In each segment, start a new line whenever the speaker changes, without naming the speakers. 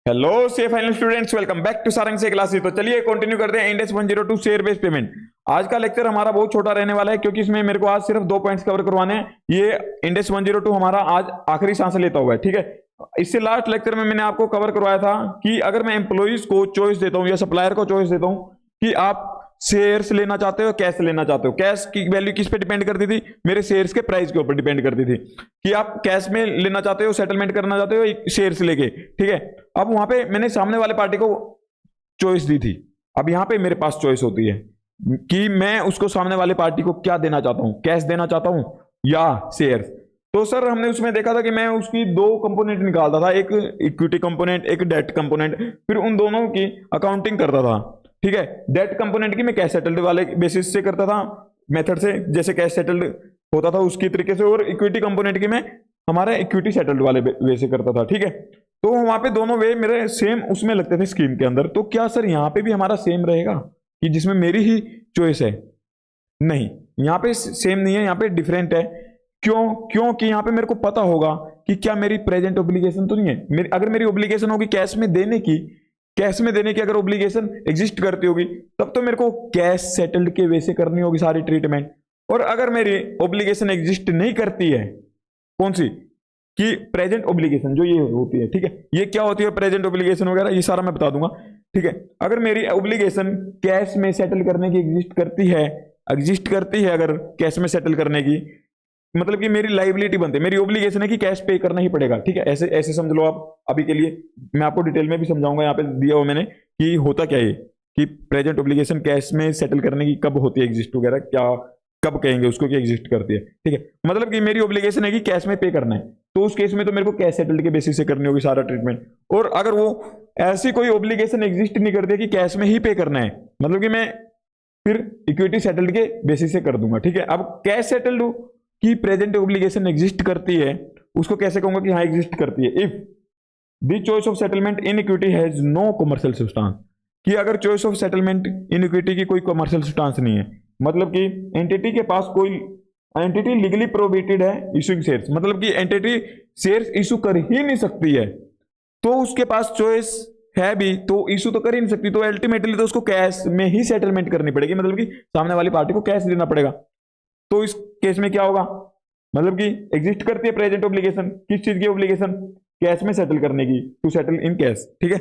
Hello C final students, welcome back to Sarang से classes. तो चलिए कंटिन्यू करते हैं इंडेक्स 102 शेयर बेस्ड पेमेंट। आज का लेक्चर हमारा बहुत छोटा रहने वाला है क्योंकि इसमें मेरे को आज सिर्फ 2 पॉइंट्स कवर करवाने हैं। ये इंडेक्स 102 हमारा आज आखिरी सांस लेता हुआ है, ठीक है। इससे लास्ट लेक्चर में मैंने आपको कवर करवाया था कि अगर मैं एम्प्लॉइज को चॉइस देता हूं या सप्लायर को चॉइस देता हूं कि आप शेयर्स लेना चाहते हो, कैश लेना चाहते हो। कैश की वैल्यू किस पे डिपेंड करती थी? मेरे शेयर्स के प्राइस के ऊपर डिपेंड करती थी कि आप कैश में लेना चाहते हो, सेटलमेंट करना चाहते हो शेयर्स लेके, ठीक है। अब वहां पे मैंने सामने वाले पार्टी को चॉइस दी थी। अब यहां पे मेरे पास चॉइस होती है कि मैं उसको सामने वाले पार्टी को क्या देना चाहता हूं, कैश देना चाहता हूं या शेयर्स। तो सर हमने उसमें देखा था कि मैं उसकी 2 कंपोनेंट निकालता था, एक इक्विटी कंपोनेंट, एक डेट कंपोनेंट, फिर उन दोनों की अकाउंटिंग करता था, ठीक है। डेट कंपोनेंट की मैं कैश सेटल्ड वाले बेसिस से करता था, मेथड से, जैसे कैश सेटल्ड होता था उसकी तरीके से, और इक्विटी कंपोनेंट की मैं हमारा इक्विटी सेटल्ड वाले वे से करता था, ठीक है। तो वहां पे दोनों वे मेरे सेम उसमें लगते थे स्कीम के अंदर। तो क्या सर यहाँ पे भी हमारा सेम रहेगा कि जिसमें मेरी ही चॉइस है? नहीं, यहाँ पे सेम नहीं है, यहाँ पे डिफरेंट है। क्योंकि यहाँ पे मेरे को पता होगा कि क्या मेरी प्रेजेंट ओब्लिगेशन तो नहीं है। अगर मेरी ओब्लिगेशन होगी कैश में देने की, अगर ओब्लिगेशन एग्जिस्ट करती होगी तब तो मेरे को कैश सेटल्ड के वे से करनी होगी सारी ट्रीटमेंट। और अगर मेरी ओब्लिगेशन एग्जिस्ट नहीं करती है, कौन सी? कि प्रेजेंट ओब्लिगेशन जो ये होती है, ठीक है। ये क्या होती है प्रेजेंट ओब्लिगेशन वगैरह, ये सारा मैं बता दूंगा, ठीक है। अगर मेरी ओब्लिगेशन कैश में सेटल करने की एग्जिस्ट करती है अगर कैश में सेटल करने की, मतलब कि मेरी लाइबिलिटी बनती है, मेरी ओब्लिगेशन है कि कैश पे करना ही पड़ेगा, ठीक है। ऐसे ऐसे समझ लो आप। अभी के लिए मैं आपको डिटेल में भी समझाऊंगा, यहाँ पे दिया हुआ मैंने कि होता क्या है कि प्रेजेंट ओब्लिगेशन कैश में सेटल करने की कब होती है एग्जिस्ट वगैरह, क्या कब कहेंगे उसको कि एग्जिस्ट करती है, ठीक है। मतलब कि मेरी ओब्लिगेशन है कि कैश में पे करना है, तो उस केस में तो मेरे को कैश सेटल्ड के बेसिस से करनी होगी सारा ट्रीटमेंट। और अगर वो ऐसी कोई ओब्लिगेशन एग्जिस्ट नहीं करती कि कैश में ही पे करना है, मतलब कि मैं फिर इक्विटी सेटल्ड के बेसिस से कर दूंगा, ठीक है। अब कैश सेटल्ड की प्रेजेंट ओब्लिगेशन एग्जिस्ट करती है, उसको कैसे कहूंगा कि हाँ एग्जिस्ट करती है? If the choice of settlement in equity has no commercial substance, कि अगर choice of settlement in equity की कोई कमर्शियल सब्सटेंस नहीं है, मतलब कि एंटिटी के पास कोई एंटिटी लीगली प्रोहिबिटेड है इशूइंग शेयर्स, मतलब कि एंटिटी शेयर्स इशू कर ही नहीं सकती है, तो उसके पास चॉइस है भी तो इशू तो कर ही नहीं सकती, तो अल्टीमेटली तो उसको कैश में ही सेटलमेंट करनी पड़ेगी, मतलब कि सामने वाली पार्टी को कैश देना पड़ेगा। तो इस केस में क्या होगा, मतलब कि एग्जिस्ट करती है प्रेजेंट ओब्लिगेशन, किस चीज की ओब्लिगेशन? कैश में सेटल करने की, टू सेटल इन कैश, ठीक है।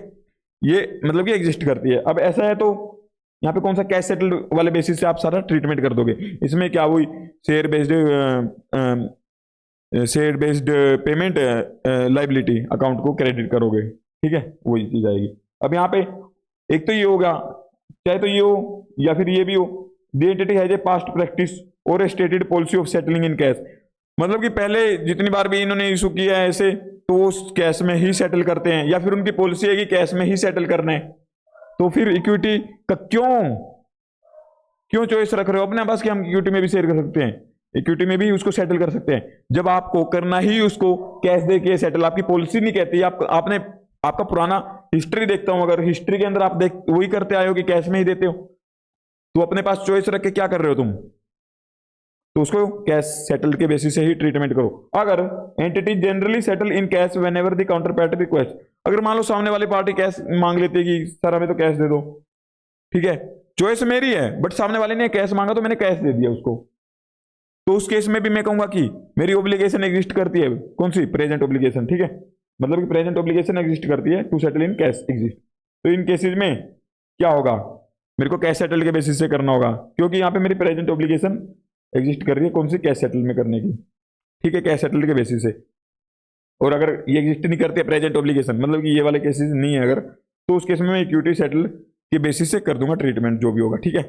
ये मतलब कि एग्जिस्ट करती है। अब ऐसा है तो यहाँ पे कौन सा कैश सेटल वाले बेसिस से आप सारा ट्रीटमेंट कर दोगे। इसमें क्या हुई, share based payment liability account को क्रेडिट करोगे, ठीक है, वही चीज आएगी। अब यहाँ पे एक तो ये होगा, चाहे तो ये हो या फिर ये भी हो, the entity has a past practice और stated policy of settling in cash, मतलब कि पहले जितनी बार भी इन्होंने इशू किया है ऐसे, तो वो कैश में ही सेटल करते हैं, या फिर उनकी पॉलिसी है कि कैश में ही सेटल करना है। तो फिर इक्विटी का क्यों चॉइस रख रहे हो अपने पास कि हम इक्विटी में भी शेयर कर सकते हैं, इक्विटी में भी उसको सेटल कर सकते हैं, जब आपको करना ही उसको कैश दे के सेटल। आपकी पॉलिसी नहीं कहती, आपने आपका पुराना हिस्ट्री देखता हूं, अगर हिस्ट्री के अंदर आप देख वही करते आए हो कि कैश में ही देते हो, तो अपने पास चॉइस रख के क्या कर रहे हो तुम? तो उसको कैश सेटल के बेसिस से ही ट्रीटमेंट करो। अगर entity generally settle in cash whenever the counter party request, अगर मान लो सामने वाली पार्टी कैश मांग लेती है कि सर हमें तो कैश दे दो, ठीक है, चॉइस मेरी है बट सामने वाले ने कैश मांगा तो मैंने कैश दे दिया उसको, तो उस केस में भी मैं कहूंगा कि मेरी ओब्लिगेशन एग्जिस्ट करती है, कौन सी? प्रेजेंट ओब्लिगेशन, ठीक है। मतलब कि प्रेजेंट ओब्लिगेशन एग्जिस्ट करती है to settle in cash exist. तो इन केसेस में क्या होगा, मेरे को कैश सेटल के बेसिस से करना होगा, क्योंकि यहाँ पे मेरी प्रेजेंट ओब्लिगेशन एग्जिस्ट कर रही है, कौन सी? कैश सेटल में करने की, ठीक है, कैश सेटल के बेसिस से। और अगर ये एग्जिस्ट नहीं करती है प्रेजेंट ओब्लिगेशन, मतलब कि ये वाले केसेस नहीं है अगर, तो उस केस में मैं इक्विटी सेटल के बेसिस से कर दूंगा ट्रीटमेंट जो भी होगा, ठीक है,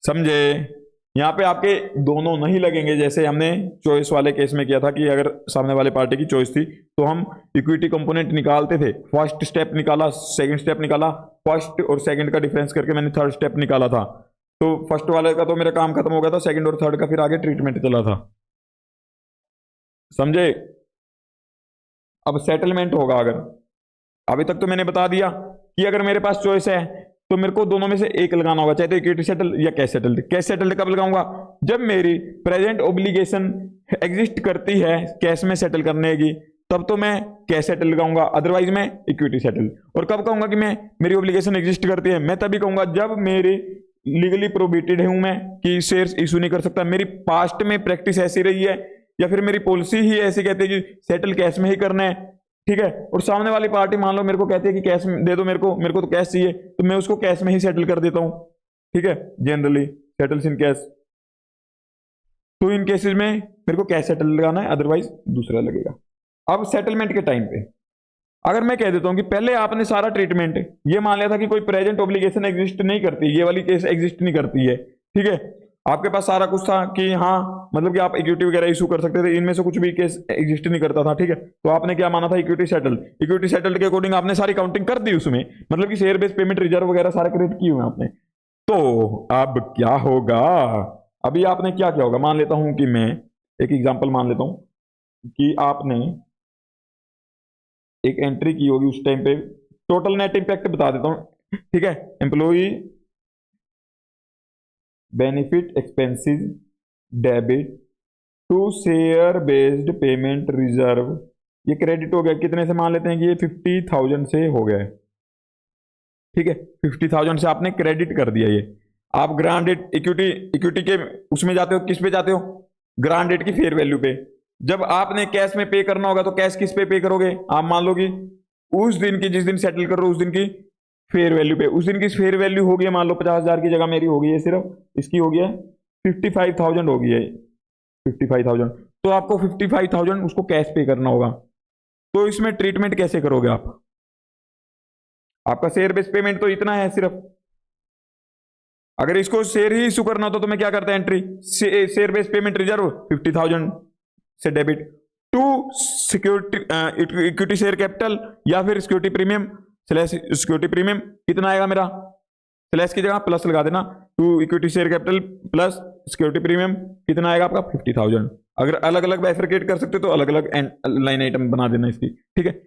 समझे। यहाँ पे आपके दोनों नहीं लगेंगे, जैसे हमने चॉइस वाले केस में किया था कि अगर सामने वाले पार्टी की चॉइस थी तो हम इक्विटी कंपोनेंट निकालते थे, फर्स्ट स्टेप निकाला, सेकंड स्टेप निकाला, फर्स्ट और सेकंड का डिफरेंस करके मैंने थर्ड स्टेप निकाला था, तो फर्स्ट वाले का तो मेरा काम खत्म हो गया था, सेकंड और थर्ड का फिर आगे ट्रीटमेंट चला था, समझे। अब सेटलमेंट होगा, अगर अभी तक तो मैंने बता दिया कि अगर मेरे पास चॉइस है तो मेरे को दोनों में से एक लगाना होगा, चाहे तो इक्विटी सेटल या कैश सेटल्ड। कैश सेटल्ड कब लगाऊंगा? जब मेरी प्रेजेंट ओब्लिगेशन एग्जिस्ट करती है कैश में सेटल करने की, तब तो मैं कैश सेटल लगाऊंगा, अदरवाइज मैं इक्विटी सेटल। और कब कहूंगा कि मैं मेरी ऑब्लिगेशन एग्जिस्ट करती है, मैं तभी कहूंगा जब मेरी लीगली प्रोहिबिटेड हूं मैं कि शेयर्स इशू नहीं कर सकता, मेरी पास्ट में प्रैक्टिस ऐसी रही है या फिर मेरी पॉलिसी ही ऐसी कहती है कि सेटल कैश में ही करना है, ठीक है। और सामने वाली पार्टी मान लो मेरे को कहती है कि कैश दे दो मेरे को तो कैश चाहिए, तो मैं उसको कैश में ही सेटल कर देता हूं, ठीक है। Generally settles in cash. तो इन केसेस में मेरे को कैश सेटल लगाना है, अदरवाइज दूसरा लगेगा। अब सेटलमेंट के टाइम पे अगर मैं कह देता हूं कि पहले आपने सारा ट्रीटमेंट ये मान लिया था कि कोई प्रेजेंट ऑब्लिगेशन एग्जिस्ट नहीं करती, ये वाली केस एग्जिस्ट नहीं करती है, ठीक है, आपके पास सारा कुछ था कि हाँ मतलब कि आप इक्विटी वगैरह इशू कर सकते थे, इनमें से कुछ भी केस एग्जिस्ट नहीं करता था, ठीक है। तो आपने क्या माना था, इक्विटी सेटल्ड के अकॉर्डिंग आपने सारी काउंटिंग कर दी उसमें, मतलब कि शेयर बेस्ड पेमेंट रिजर्व वगैरह सारे क्रिएट किए हुए आपने। तो अब क्या होगा, अभी आपने क्या किया होगा, मान लेता हूं कि मैं एक एग्जांपल मान लेता हूं कि आपने एक एंट्री की होगी उस टाइम पे, टोटल नेट इंपैक्ट बता देता हूं, ठीक है। Employee benefit expenses debit to share based payment reserve, ये क्रेडिट हो गया, कितने से मान लेते हैं कि ये 50,000 से हो गया है, ठीक है। 50,000 से आपने क्रेडिट कर दिया। ये आप ग्रांडेड इक्विटी के उसमें जाते हो, किस पे जाते हो, ग्रांडेड की फेयर वैल्यू पे। जब आपने कैश में पे करना होगा तो कैश किस पे करोगे, आप मान लो कि उस दिन की, जिस दिन सेटल कर रहे हो उस दिन की फेयर वैल्यू पे। उस दिन की फेयर वैल्यू होगी मान लो 50,000 की जगह मेरी होगी है सिर्फ इसकी होगी है 55,000 होगी है, 55,000। तो आपको 55,000 उसको कैश पे करना होगा। तो इसमें ट्रीटमेंट कैसे करोगे आप, आपका शेयर बेस्ड पेमेंट तो इतना है सिर्फ, अगर इसको शेयर ही इशू करना होता तो मैं क्या करता entry, share based payment reserve 50,000 से debit to security equity share capital या फिर security premium slash security premium, कितना आएगा मेरा, स्लैश की जगह प्लस लगा देना, to equity share capital plus security premium, कितना आएगा आपका 50,000। अगर अलग अलग बाइफरकेट कर सकते हो तो अलग अलग लाइन आइटम बना देना इसकी, ठीक है।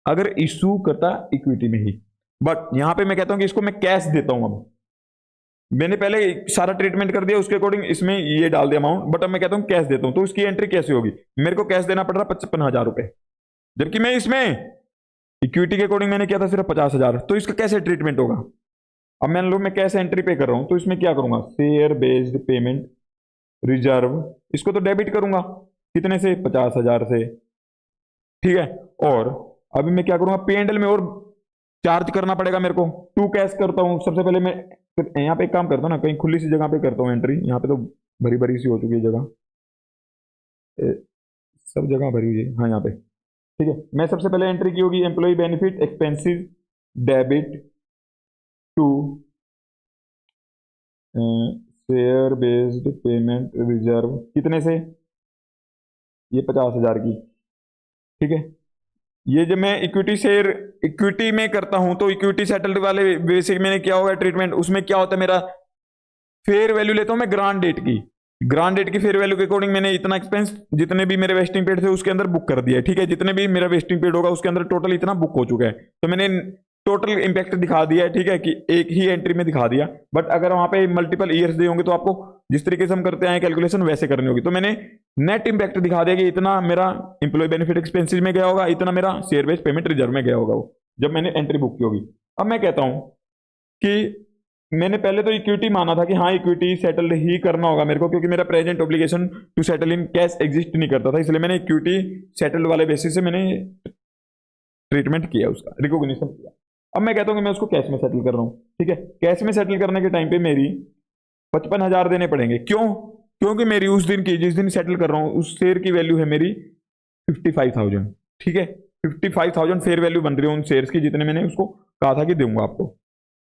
अगर इशू करता इक्विटी में ही, बट यहां पे मैं कहता हूं कि इसको मैं कैश देता हूं। अब मैंने पहले सारा ट्रीटमेंट कर दिया उसके अकॉर्डिंग इसमें ये डाल दिया अमाउंट, बट अब मैं कहता हूं कैश देता हूं। तो उसकी एंट्री कैसे होगी, मेरे को कैश देना पड़ रहा 55,000 रुपए, जबकि मैं इसमें इक्विटी के अकॉर्डिंग मैंने किया था सिर्फ 50,000। तो इसका कैसे ट्रीटमेंट होगा, अब मान लो मैं कैश एंट्री पे कर रहा हूं तो इसमें क्या करूंगा, शेयर बेस्ड पेमेंट रिजर्व, इसको तो डेबिट करूंगा, कितने से, 50,000 से, ठीक है। और अभी मैं क्या करूंगा, पी एंड एल में और चार्ज करना पड़ेगा मेरे को, टू कैश करता हूं। सबसे पहले मैं यहाँ पे एक काम करता हूँ ना, कहीं खुली सी जगह पे करता हूँ एंट्री, यहाँ पे तो भरी भरी सी हो चुकी है जगह, सब जगह भरी हुई है, हाँ यहाँ पे, ठीक है। मैं सबसे पहले एंट्री की होगी employee benefit expenses debit to share based payment reserve, कितने से, ये 50,000 की, ठीक है। ये जब मैं इक्विटी शेयर इक्विटी में करता हूं तो इक्विटी सेटल्ड वाले बेसिक मैंने क्या होगा ट्रीटमेंट, उसमें क्या होता है मेरा फेयर वैल्यू लेता हूं मैं ग्रांड डेट की, ग्रांड डेट की फेयर वैल्यू के अकॉर्डिंग मैंने इतना एक्सपेंस जितने भी मेरे वेस्टिंग पीरियड थे उसके अंदर बुक कर दिया है, ठीक है। जितने भी मेरा वेस्टिंग पीरियड होगा उसके अंदर टोटल इतना बुक हो चुका है, तो मैंने टोटल इंपैक्ट दिखा दिया है, ठीक है, कि एक ही एंट्री में दिखा दिया। बट अगर वहां पे मल्टीपल ईयर्स दिए होंगे तो आपको जिस तरीके से हम करते हैं कैलकुलेशन वैसे करनी होगी। तो मैंने नेट इंपैक्ट दिखा दिया कि इतना मेरा इंप्लॉय बेनिफिट एक्सपेंसेस में गया होगा, इतना मेरा शेयर बेस्ड पेमेंट रिजर्व में गया होगा, वो जब मैंने एंट्री बुक की होगी। अब मैं कहता हूं कि मैंने पहले तो इक्विटी माना था कि हाँ इक्विटी सेटल ही करना होगा मेरे को, क्योंकि मेरा present obligation to settle in cash exist नहीं करता था, इसलिए मैंने इक्विटी सेटल वाले बेसिस से मैंने ट्रीटमेंट किया, उसका रिकॉग्निशन किया। अब मैं कहता हूं कि मैं उसको कैश में सेटल कर रहा हूं, ठीक है। कैश में सेटल करने के टाइम पे मेरी 55,000 देने पड़ेंगे, क्यों, क्योंकि मेरी उस दिन की, जिस दिन सेटल कर रहा हूं उस शेयर की वैल्यू है मेरी 55,000, ठीक है। 55,000 फेयर वैल्यू बन रही है उन शेयर्स की जितने मैंने उसको कहा था कि दूंगा आपको,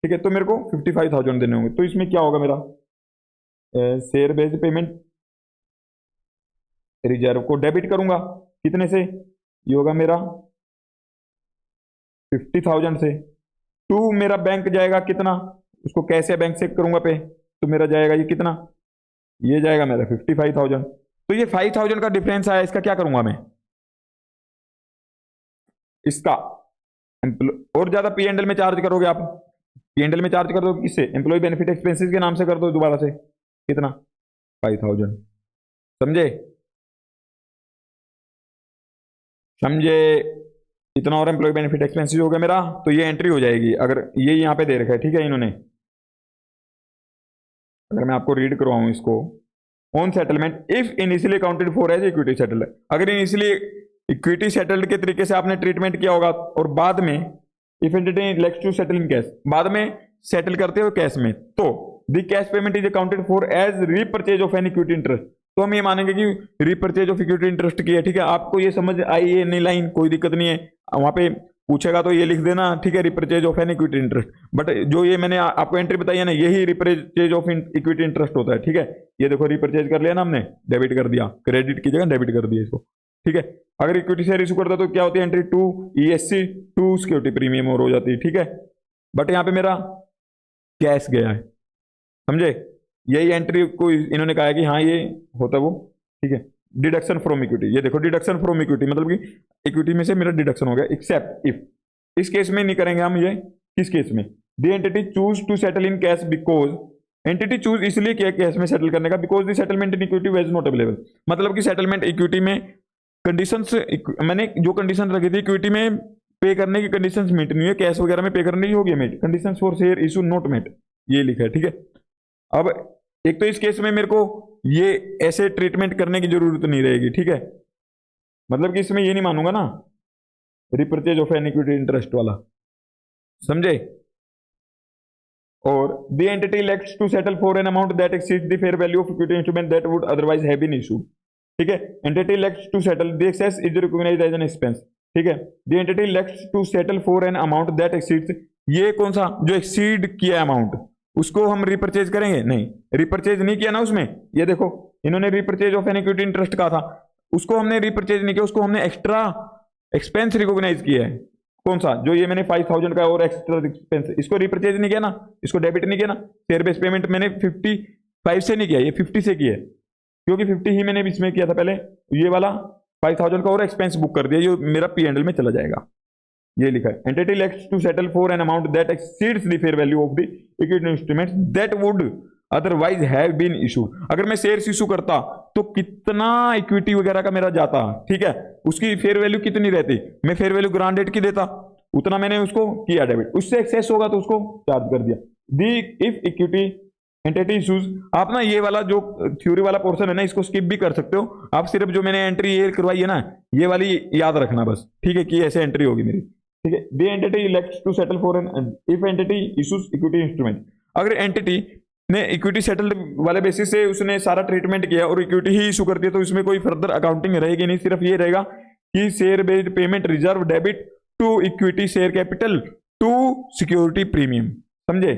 ठीक है। तो मेरे को 55,000 देने होंगे। तो इसमें क्या होगा मेरा, शेयर बेस्ड पेमेंट रिजर्व को डेबिट करूंगा, कितने से, ये होगा मेरा 50,000 से, टू मेरा बैंक जाएगा कितना, उसको कैसे बैंक से करूंगा पे, तो मेरा जाएगा ये कितना, ये जाएगा मेरा 55,000। तो ये 5,000 का डिफरेंस आया, इसका क्या करूंगा मैं, इसका और ज्यादा पी एंड एल में चार्ज करोगे आप, पी एंड एल में चार्ज कर दो किससे, एम्प्लॉय बेनिफिट एक्सपेंसेस के नाम से कर दो दोबारा से, कितना 5,000, समझे, समझे। इतना और एम्प्लॉय बेनिफिट एक्सपेंसेस हो गया मेरा, तो ये एंट्री हो जाएगी। अगर ये यहाँ पे दे रखा है, ठीक है, इन्होंने, अगर मैं आपको रीड करवाऊं इसको, on settlement if initially accounted for as equity settled, अगर इनिशियली इक्विटी सेटल्ड के तरीके से आपने ट्रीटमेंट किया होगा और बाद में if entity elects to settle in cash, बाद में सेटल करते हो कैश में, तो the cash payment is accounted for as repurchase of an equity interest, तो हम ये मानेंगे कि रीपरचेज ऑफ इक्विटी इंटरेस्ट की है। ठीक है, आपको ये समझ आई ये नहीं लाइन, कोई दिक्कत नहीं है, वहां पे पूछेगा तो ये लिख देना, ठीक है, repurchase of an equity interest. But जो ये मैंने आपको एंट्री बताई है ना, यही रिपरचेज ऑफ इक्विटी इंटरेस्ट होता है। ठीक है, ये देखो रिपरचेज कर लिया ना हमने, डेबिट कर दिया, क्रेडिट की जगह डेबिट कर दिया इसको। ठीक है, अगर इक्विटी शेयर इशू करता तो क्या होती है entry, to ESC to security premium और हो जाती है। ठीक है, बट यहाँ पे मेरा कैश गया है, समझे, यही एंट्री को इन्होंने कहा है कि हाँ ये होता है वो। ठीक है, डिडक्शन फ्रॉम इक्विटी, ये देखो डिडक्शन फ्रॉम इक्विटी मतलब कि इक्विटी में से मेरा डिडक्शन हो गया, एक्सेप्ट इफ, इस केस में नहीं करेंगे हम ये, किस केस में, the entity choose to settle in cash because, entity choose इसलिए किया कैश में सेटल करने का, because the settlement in equity was not available, मतलब कि सेटलमेंट इक्विटी में कंडीशंस, मैंने जो कंडीशन रखी थी इक्विटी में पे करने की कंडीशंस मीट नहीं है, कैश वगैरह में पे करने की होगी meet, conditions for share issue not met, ये लिखा है। ठीक है, अब एक तो इस केस में मेरे को ये ऐसे ट्रीटमेंट करने की जरूरत नहीं रहेगी। ठीक है, मतलब कि इसमें ये नहीं मानूंगा ना repurchase of an equity interest वाला, समझे, और the entity elects to settle for an amount that exceeds the fair value of equity instrument that would otherwise have been issued. ठीक है, entity elects to settle, the excess is recognised as an expense. ठीक है, the entity elects to settle for an amount that exceeds, ये कौन सा, जो exceed किया amount, उसको हम रिपरचेज करेंगे, नहीं रिपरचेज नहीं किया ना उसमें, ये देखो इन्होंने रिपरचेज ऑफ एन इक्विटी इंटरेस्ट कहा था, उसको हमने रिपरचेज नहीं किया, उसको हमने एक्स्ट्रा एक्सपेंस रिकॉग्नाइज किया है। कौन सा, जो ये मैंने 5000 का और एक्स्ट्रा एक्सपेंस, इसको रिपरचेज नहीं किया ना, इसको डेबिट नहीं किया ना, शेयर बेस पेमेंट मैंने 55 से नहीं किया, ये 50 से किया है, क्योंकि 50 ही मैंने इसमें किया था पहले, ये वाला 5000 का और एक्सपेंस बुक कर दिया, जो मेरा P&L में चला जाएगा, ये लिखा है। Entity elects to settle for an amount that exceeds the fair value of the equity instruments that would otherwise have been issued, अगर मैं शेयर्स इशू करता तो कितना इक्विटी वगैरह का मेरा जाता, ठीक है, उसकी फेयर वैल्यू कितनी रहती, मैं फेयर वैल्यू ग्रांट डेट की देता, उतना मैंने उसको किया डेबिट, उससे एक्सेस होगा तो उसको चार्ज कर दिया। दी इफ इक्विटी एंटिटी इशूज, आप ना ये वाला जो थ्योरी वाला पोर्शन है ना, इसको स्किप भी कर सकते हो, आप सिर्फ जो मैंने एंट्री ये करवाई है ना, ये वाली याद रखना बस, ठीक है, कि ऐसे एंट्री होगी मेरी। ठीक है, the entity elects to settle for an, if entity issues equity instrument, अगर एंटिटी ने इक्विटी सेटल्ड वाले बेसिस से उसने सारा ट्रीटमेंट किया और इक्विटी ही इशू करती है, तो इसमें कोई फर्दर अकाउंटिंग रहेगी नहीं, सिर्फ ये रहेगा कि share based payment reserve debit to equity share capital to security premium, समझे।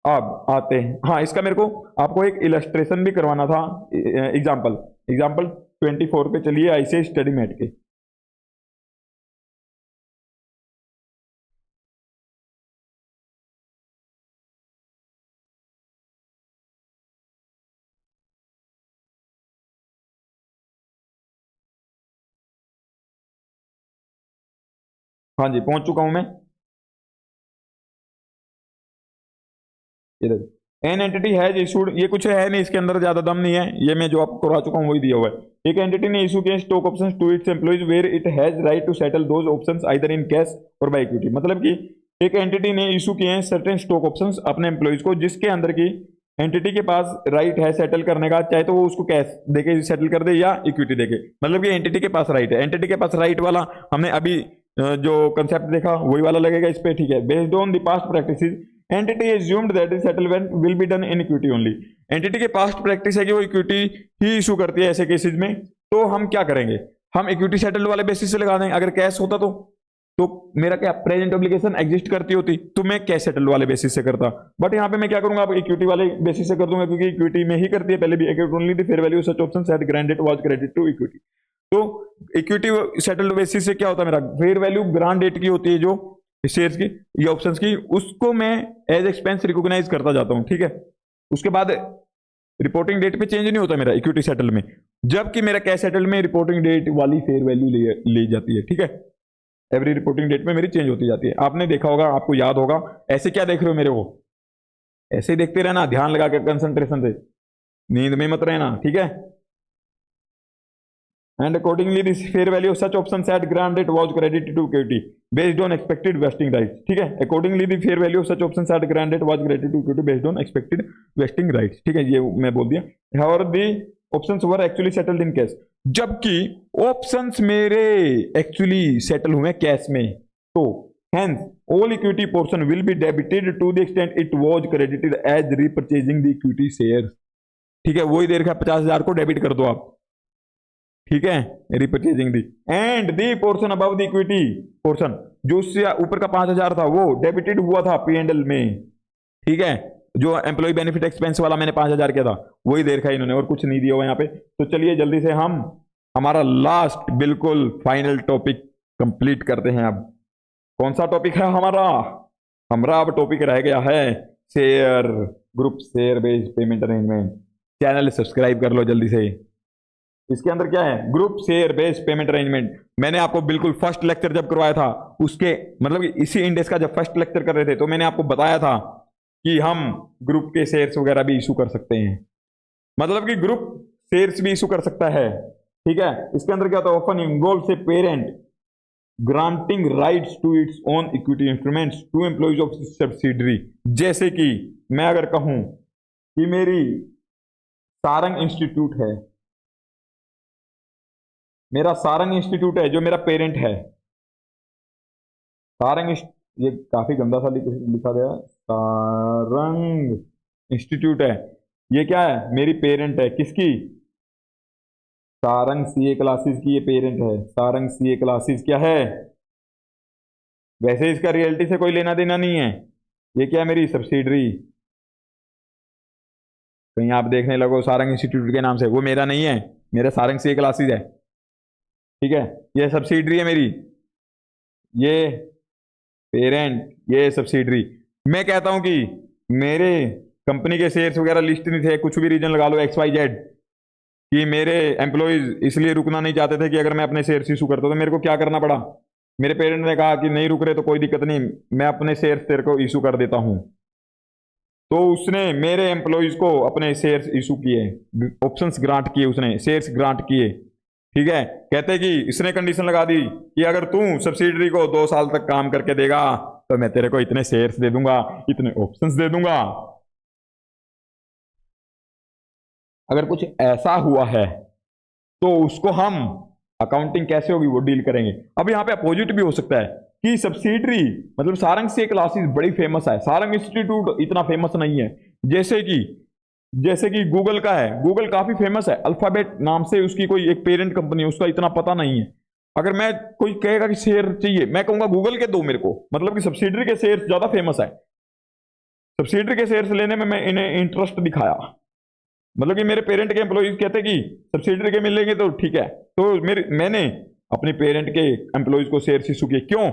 अब आते हैं, हाँ इसका मेरे को आपको एक इलस्ट्रेशन भी करवाना था, एग्जाम्पल, एग्जाम्पल 24 पे चलिए ऐसे स्टडी मेट के। हाँ जी पहुंच चुका हूं मैं, इधर एन एंटिटी हैज इशूड, ये कुछ है नहीं इसके अंदर, ज्यादा दम नहीं है, ये मैं जो आपको करवा चुका हूं वही दिया हुआ है। एक एंटिटी ने इशू किया stock options to its employees where it has right to settle those options either in cash और बाय इक्विटी, मतलब कि एक एंटिटी ने इशू किए हैं सर्टेन स्टॉक ऑप्शंस अपने एम्प्लॉइज को, जिसके अंदर की एंटिटी के पास राइट है सेटल करने का, चाहे तो वो उसको कैश देके सेटल कर दे या इक्विटी देके, मतलब कि एंटिटी के पास राइट है, एंटिटी के पास राइट वाला हमने अभी जो कंसेप्ट देखा वही वाला लगेगा इस पे। ठीक है, based on the past practices entity assumed that the settlement will be done in equity only, entity के पास्ट प्रैक्टिस है कि वो इक्विटी ही इशू करती है ऐसे केसेस में, तो हम क्या करेंगे, हम इक्विटी सेटल्ड वाले बेसिस से लगा दें, अगर कैश होता तो मेरा क्या प्रेजेंट ऑब्लिगेशन एग्जिस्ट करती होती तो मैं कैश सेटल्ड वाले बेसिस से करता, बट यहाँ पे मैं क्या करूंगा, अब इक्विटी वाले बेसिस से कर दूंगा, क्योंकि इक्विटी में ही करती है पहले भी, only the fair value such options had granted was credit to equity, तो इक्विटी सेटल्ड बेसिस से क्या होता है, मेरा फेयर वैल्यू ग्रांट डेट की होती है जो शेयर्स की या ऑप्शंस की, उसको मैं एज एक्सपेंस रिकॉग्नाइज करता जाता हूं। ठीक है, उसके बाद रिपोर्टिंग डेट पे चेंज नहीं होता मेरा इक्विटी सेटल में, जबकि मेरा कैश सेटल में रिपोर्टिंग डेट वाली फेयर वैल्यू ली जाती है। ठीक है, एवरी रिपोर्टिंग डेट में मेरी चेंज होती जाती है, आपने देखा होगा, आपको याद होगा, ऐसे क्या देख रहे हो मेरे को, ऐसे ही देखते रहना, ध्यान लगा कर कंसंट्रेशन से, नींद में मत रहना। ठीक है, and accordingly the fair value of such options at grant date was credited to equity based on expected vesting rights. ठीक है, accordingly the fair value of such options at grant date was credited to equity based on expected vesting rights. ठीक है, ये मैं बोल दिया. However the options were actually settled in cash. जबकि options मेरे actually settle हुए कैश में, तो hence all equity portion will be debited to the extent it was credited as repurchasing the equity shares. ठीक है, वही देर का 50,000 को डेबिट कर दो आप. ठीक है, repurchasing the. And the portion above the equity portion, जो उससे ऊपर का 5,000 था वो डेबिटेड हुआ था P&L में. ठीक है, जो एम्प्लॉय बेनिफिट एक्सपेंस वाला मैंने 5,000 किया था वही दे रखा है इन्होंने, और कुछ नहीं दिया हुआ यहाँ पे. तो चलिए जल्दी से हम हमारा लास्ट बिल्कुल फाइनल टॉपिक कंप्लीट करते हैं. अब कौन सा टॉपिक है हमारा अब टॉपिक रह गया है share group share based payment arrangement. Channel subscribe कर लो जल्दी से. इसके अंदर क्या है, group share based payment arrangement. मैंने आपको बिल्कुल फर्स्ट लेक्चर जब करवाया था उसके मतलब इसी इंडेक्स का जब फर्स्ट लेक्चर कर रहे थे तो मैंने आपको बताया था कि हम ग्रुप के शेयर्स वगैरह भी इशू कर सकते हैं, मतलब कि ग्रुप शेयर्स भी इशू कर सकता है. ठीक है, इसके अंदर क्या होता है, often involves a parent granting rights to its own equity instruments to employees of subsidiary. जैसे कि मैं अगर कहूं कि मेरी सारंग इंस्टीट्यूट है, मेरा सारंग इंस्टीट्यूट है जो मेरा पेरेंट है. ये काफी गंदा सा लिखा गया, सारंग इंस्टीट्यूट है. ये क्या है, मेरी पेरेंट है. किसकी, सारंग सीए क्लासेस की ये पेरेंट है. सारंग सीए क्लासेस क्या है, वैसे इसका रियलिटी से कोई लेना देना नहीं है. ये क्या है, मेरी सब्सिडरी. कहीं आप देखने लगो सारंग इंस्टीट्यूट के नाम से, वो मेरा नहीं है, मेरा सारंग सीए क्लासेस है. ठीक है, ये सब्सिडरी है मेरी, ये पेरेंट, ये सब्सिडरी. मैं कहता हूं कि मेरे कंपनी के शेयर्स वगैरह लिस्ट नहीं थे, कुछ भी रीजन लगा लो XYZ, कि मेरे एम्प्लॉयज इसलिए रुकना नहीं चाहते थे कि अगर मैं अपने शेयर्स इशू करता तो मेरे को क्या करना पड़ा. मेरे पेरेंट ने कहा कि नहीं रुक रहे तो कोई दिक्कत नहीं, मैं अपने शेयर्स तेरे को इशू कर देता हूं. तो उसने मेरे एम्प्लॉयज को अपने शेयर्स इशू किए, ऑप्शंस ग्रांट किए, उसने शेयर्स ग्रांट किए. ठीक है, कहते कि इसने कंडीशन लगा दी कि अगर तू सब्सिडरी को 2 साल तक काम करके देगा तो मैं तेरे को इतने शेयर्स दे दूंगा, इतने ऑप्शंस दे दूंगा. अगर कुछ ऐसा हुआ है तो उसको हम अकाउंटिंग कैसे होगी वो डील करेंगे. अब यहां पे अपोजिट भी हो सकता है कि सब्सिडरी मतलब सारंग से क्लासेस बड़ी फेमस है, सारंग इंस्टीट्यूट इतना फेमस नहीं है. जैसे कि गूगल का है, गूगल काफी फेमस है, अल्फाबेट नाम से उसकी कोई एक पेरेंट कंपनी है, उसका इतना पता नहीं है. अगर मैं कोई कहेगा कि शेयर चाहिए, मैं कहूंगा गूगल के दो मेरे को, मतलब कि सब्सिडरी के शेयर्स ज्यादा फेमस है. सब्सिडरी के शेयर्स लेने में मैं इन्हें इंटरेस्ट दिखाया, मतलब कि मेरे पेरेंट के एम्प्लॉयज कहते कि सब्सिडरी के मिलेंगे तो ठीक है, तो मैंने अपने पेरेंट के एम्प्लॉयज को शेयर्स इशू किए. क्यों,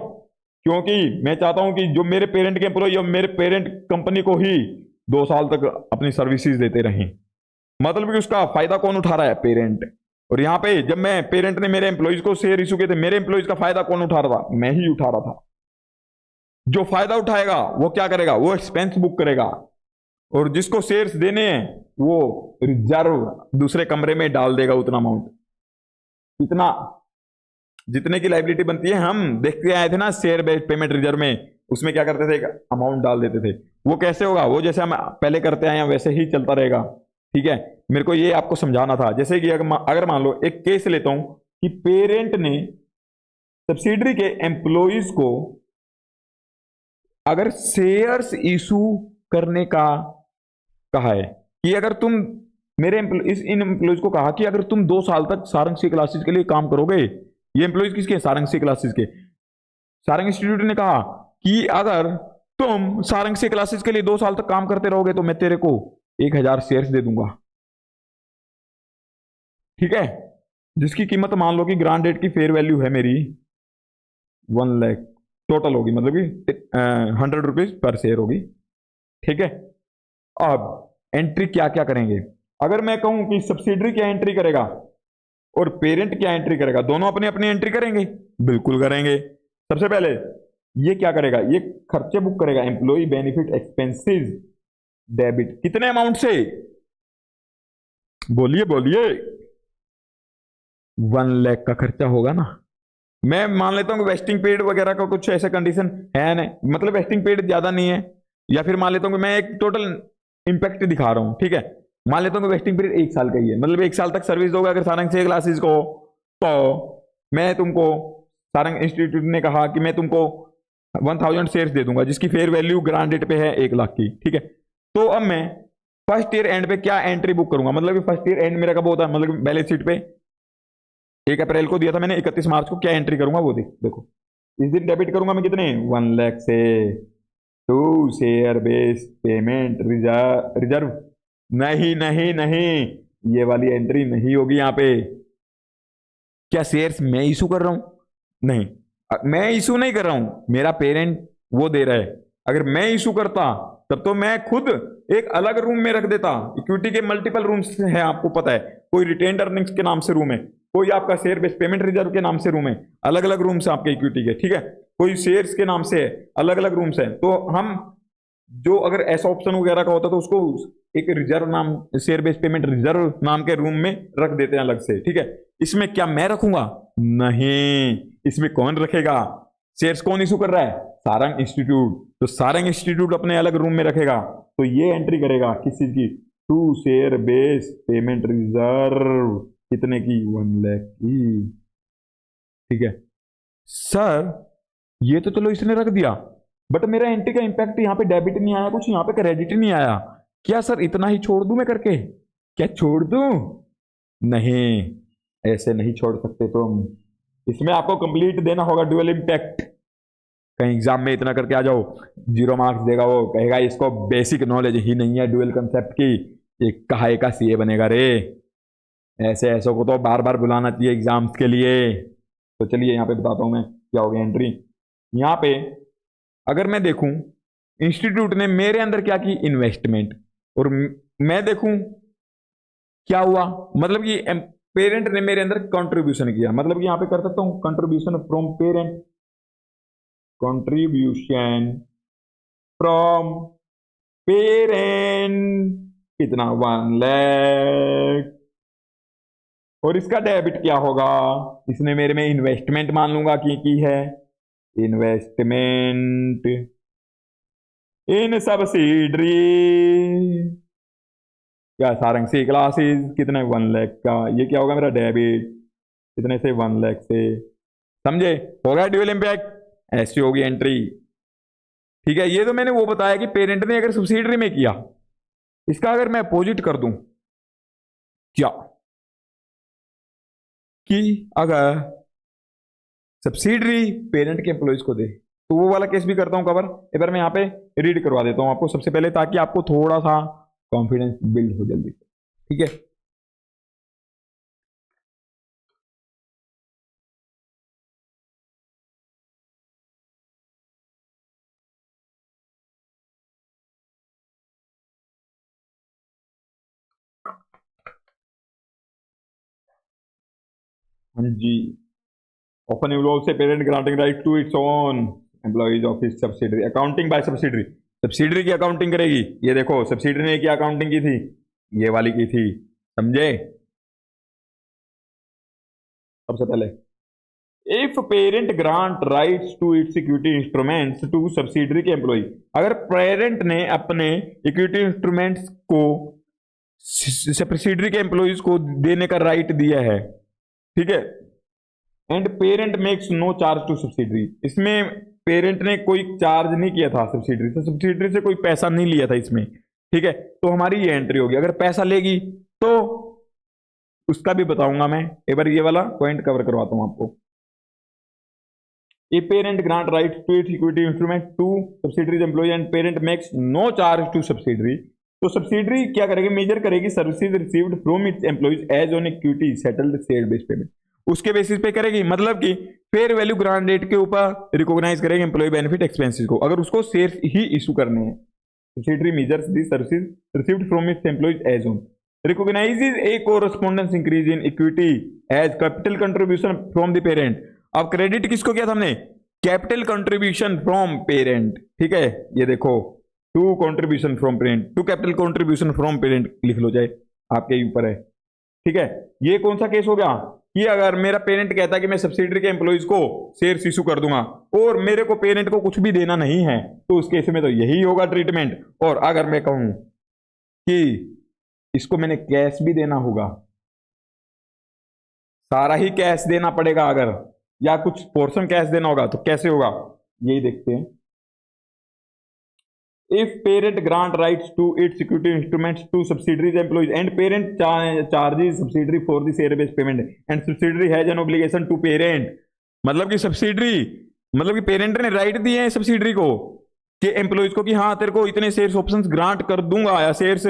क्योंकि मैं चाहता हूं कि जो मेरे पेरेंट के एम्प्लॉय मेरे पेरेंट कंपनी को ही 2 साल तक अपनी सर्विसेज देते रहें. मतलब कि उसका फायदा कौन उठा रहा है, पेरेंट. और यहाँ पे जब मैं पेरेंट ने मेरे एम्प्लॉयज को शेयर इशू किए थे, मेरे एम्प्लॉयज का फायदा कौन उठा रहा था, मैं ही उठा रहा था. जो फायदा उठाएगा वो क्या करेगा, वो एक्सपेंस बुक करेगा, और जिसको शेयर्स देने हैं वो रिजर्व दूसरे कमरे में डाल देगा उतना अमाउंट. इतना जितने की लाइबिलिटी बनती है, हम देखते आए थे ना शेयर बेस्ड पेमेंट रिजर्व में, उसमें क्या करते थे, अमाउंट डाल देते थे. वो कैसे होगा, वो जैसे हम पहले करते आए हैं वैसे ही चलता रहेगा. ठीक है, मेरे को ये आपको समझाना था. जैसे कि अगर मान लो एक केस लेता हूं कि पेरेंट ने सब्सिडरी के एम्प्लॉइज को अगर शेयर्स इशू करने का कहा है कि अगर तुम मेरे इन एम्प्लॉइज को कहा कि अगर तुम 2 साल तक सारंग सी क्लासेस के लिए काम करोगे. ये एम्प्लॉइज किसके, सारंग सी क्लासेस के. सारंग इंस्टीट्यूट ने कहा कि अगर तुम सारंग से क्लासेस के लिए 2 साल तक काम करते रहोगे तो मैं तेरे को 1,000 शेयर्स दे दूंगा. ठीक है, जिसकी कीमत मान लो कि ग्रांट डेट की फेयर वैल्यू है मेरी 1 लाख टोटल होगी, मतलब कि 100 रुपीज पर शेयर होगी. ठीक है, अब एंट्री क्या क्या करेंगे. अगर मैं कहूं कि सब्सिडरी क्या एंट्री करेगा और पेरेंट क्या एंट्री करेगा, दोनों अपनी अपनी एंट्री करेंगे, बिल्कुल करेंगे. सबसे पहले ये क्या करेगा, ये खर्चे बुक करेगा, एम्प्लॉय बेनिफिट एक्सपेंसेस डेबिट. कितने अमाउंट से, बोलिए बोलिए, 1 लाख का खर्चा होगा ना। मैं मान लेता हूँ कि वेस्टिंग पीरियड वगैरह का कुछ ऐसा कंडीशन है नहीं, मतलब वेस्टिंग पीरियड ज्यादा नहीं है, या फिर मान लेता हूँ कि मैं एक टोटल इंपैक्ट दिखा रहा हूँ, ठीक है। मान लेता हूँ कि वेस्टिंग पीरियड 1 साल का ही है, मतलब 1 साल तक सर्विस दोगे अगर सारंग से क्लासेस को, तो मैं तुमको, सारंग इंस्टीट्यूट ने कहा कि मैं तुमको 1000 शेयर्स दे दूंगा, जिसकी फेयर वैल्यू ग्रांड डेट पे है 1 लाख की, ठीक है। तो अब मैं फर्स्ट ईयर एंड पे क्या एंट्री बुक करूंगा, मतलब कि फर्स्ट ईयर एंड मेरा कब होता है, मतलब बैलेंस शीट पे 1 अप्रैल को दिया था मैंने, 31 मार्च को क्या एंट्री करूंगा वो देखो। इस दिन डेबिट करूंगा मैं कितने, 1 लाख से to share based payment reserve. नहीं नहीं नहीं, ये वाली एंट्री नहीं होगी यहाँ पे। क्या शेयर्स मैं इशू कर रहा हूं, नहीं, मैं इशू नहीं कर रहा हूं, मेरा पेरेंट वो दे रहा है। अगर मैं इशू करता तब तो मैं खुद एक अलग रूम में रख देता। इक्विटी के मल्टीपल रूम्स हैं, आपको पता है, कोई रिटेन्ड अर्निंग्स के नाम से रूम है, कोई आपका शेयर बेस्ड पेमेंट रिजर्व के नाम से रूम है, अलग अलग रूम्स हैं आपके इक्विटी के, ठीक है। कोई शेयर्स के नाम से है, अलग अलग रूम्स हैं। तो हम जो अगर ऐसा ऑप्शन वगैरह का होता तो उसको एक रिजर्व नाम, शेयर बेस्ड पेमेंट रिजर्व नाम के रूम में रख देते हैं अलग से, ठीक है। इसमें क्या मैं रखूंगा, नहीं, इसमें कौन रखेगा, शेयर्स कौन इशू कर रहा है, सारंग इंस्टीट्यूट। तो सारंग इंस्टीट्यूट अपने अलग रूम में रखेगा, तो ये एंट्री करेगा किस चीज की, to share based payment reserve, कितने की, 1 लाख की, ठीक है। सर ये तो चलो इसने रख दिया, बट मेरा एंट्री का इंपैक्ट यहाँ पे डेबिट नहीं आया, कुछ यहाँ पे क्रेडिट नहीं आया, क्या सर इतना ही छोड़ दूं मैं करके, क्या छोड़ दूं, नहीं, ऐसे नहीं छोड़ सकते तुम, इसमें आपको कंप्लीट देना होगा ड्यूअल इम्पैक्ट। कहीं एग्जाम में इतना करके आ जाओ, 0 मार्क्स देगा, वो कहेगा इसको बेसिक नॉलेज ही नहीं है ड्यूअल कंसेप्ट की, ये कहा का सीए बनेगा रे। ऐसे ऐसों को तो बार बार बुलाना चाहिए एग्जाम्स के लिए। तो चलिए यहाँ पे बताता हूँ मैं क्या हो गया एंट्री। यहाँ पे अगर मैं देखूं, इंस्टीट्यूट ने मेरे अंदर क्या की, इन्वेस्टमेंट, और मैं देखूं क्या हुआ, मतलब कि पेरेंट ने मेरे अंदर कंट्रीब्यूशन किया, मतलब कि यहाँ पे कर सकता हूं contribution from parent, contribution from parent, कितना, 1 लाख, और इसका डेबिट क्या होगा, इसने मेरे में इन्वेस्टमेंट मान लूंगा की है, इन्वेस्टमेंट इन सब्सिडरी, क्या सारंग सी क्लासेस, कितने, 1 लाख का, ये क्या होगा मेरा डेबिट, कितने से, 1 लाख से, समझे, हो गया ड्यूअल इम्पैक्ट, ऐसी होगी एंट्री, ठीक है। ये तो मैंने वो बताया कि पेरेंट ने अगर सब्सिडरी में किया, इसका अगर मैं अपोजिट कर दूं, क्या कि अगर सब्सिडरी पेरेंट के एम्प्लॉइज को दे, तो वो वाला केस भी करता हूं कवर, एक बार मैं यहाँ पे रीड करवा देता हूं आपको सबसे पहले, ताकि आपको थोड़ा सा कॉन्फिडेंस बिल्ड हो जल्दी, ठीक है। हाँ जी, often involves a parent granting right to its own employees of its subsidiary, accounting by subsidiary, subsidiary की अकाउंटिंग करेगी, ये देखो सब्सिडरी ने क्या अकाउंटिंग की थी, ये वाली की थी, समझे। सबसे पहले, if parent grant rights to its equity instruments to subsidiary के एम्प्लॉय, अगर पेरेंट ने अपने इक्विटी इंस्ट्रूमेंट्स को सब्सिडरी के एम्प्लॉयज को देने का राइट दिया है, ठीक है, and parent makes no charge to subsidiary, इसमें पेरेंट ने कोई चार्ज नहीं किया था सब्सिडरी से, सब्सिडरी से कोई पैसा नहीं लिया था इसमें, ठीक है। तो हमारी ये एंट्री होगी, अगर पैसा लेगी तो उसका भी बताऊंगा मैं, एक बार ये वाला पॉइंट कवर करवाता हूं आपको। A parent grant right to its equity instrument to subsidiaries employee and parent makes no charge to subsidiary, तो सब्सिडरी क्या करेगी, मेजर करेगी services received from its employees as on equity settled share based payment, उसके basis पे करेगी, मतलब कि fair value grant date के ऊपर रिकॉग्नाइज करेगी एम्प्लॉय बेनिफिट एक्सपेंसेस को, अगर उसको शेयर ही इशू करने हैं। Subsidiary measures the services received from its employees as on, recognizes a correspondence increase in equity as capital contribution from the parent। अब credit किसको किया था हमने, कैपिटल कंट्रीब्यूशन फ्रॉम पेरेंट, ठीक है, ये देखो, to contribution from parent, to capital contribution from parent लिख लो, चाहे आपके ऊपर है, ठीक है। ये कौन सा केस हो गया, कि अगर मेरा पेरेंट कहता है कि मैं सब्सिडरी के एम्प्लॉइज को शेयर इशू कर दूंगा और मेरे को पेरेंट को कुछ भी देना नहीं है, तो उस केस में तो यही होगा ट्रीटमेंट। और अगर मैं कहूं कि इसको मैंने कैश भी देना होगा, सारा ही कैश देना पड़ेगा अगर, या कुछ पोर्शन कैश देना होगा, तो कैसे होगा यही देखते हैं। If parent grant rights to its security instruments to subsidiaries employees and parent charges subsidiary for the share based payment and subsidiary has an obligation to parent, मतलब कि सब्सिडरी, मतलब कि पेरेंट ने राइट दिए हैं सब्सिडरी को कि employees को कि हाँ तेरे को इतने शेयर्स ऑप्शंस ग्रांट कर दूंगा या शेयर्स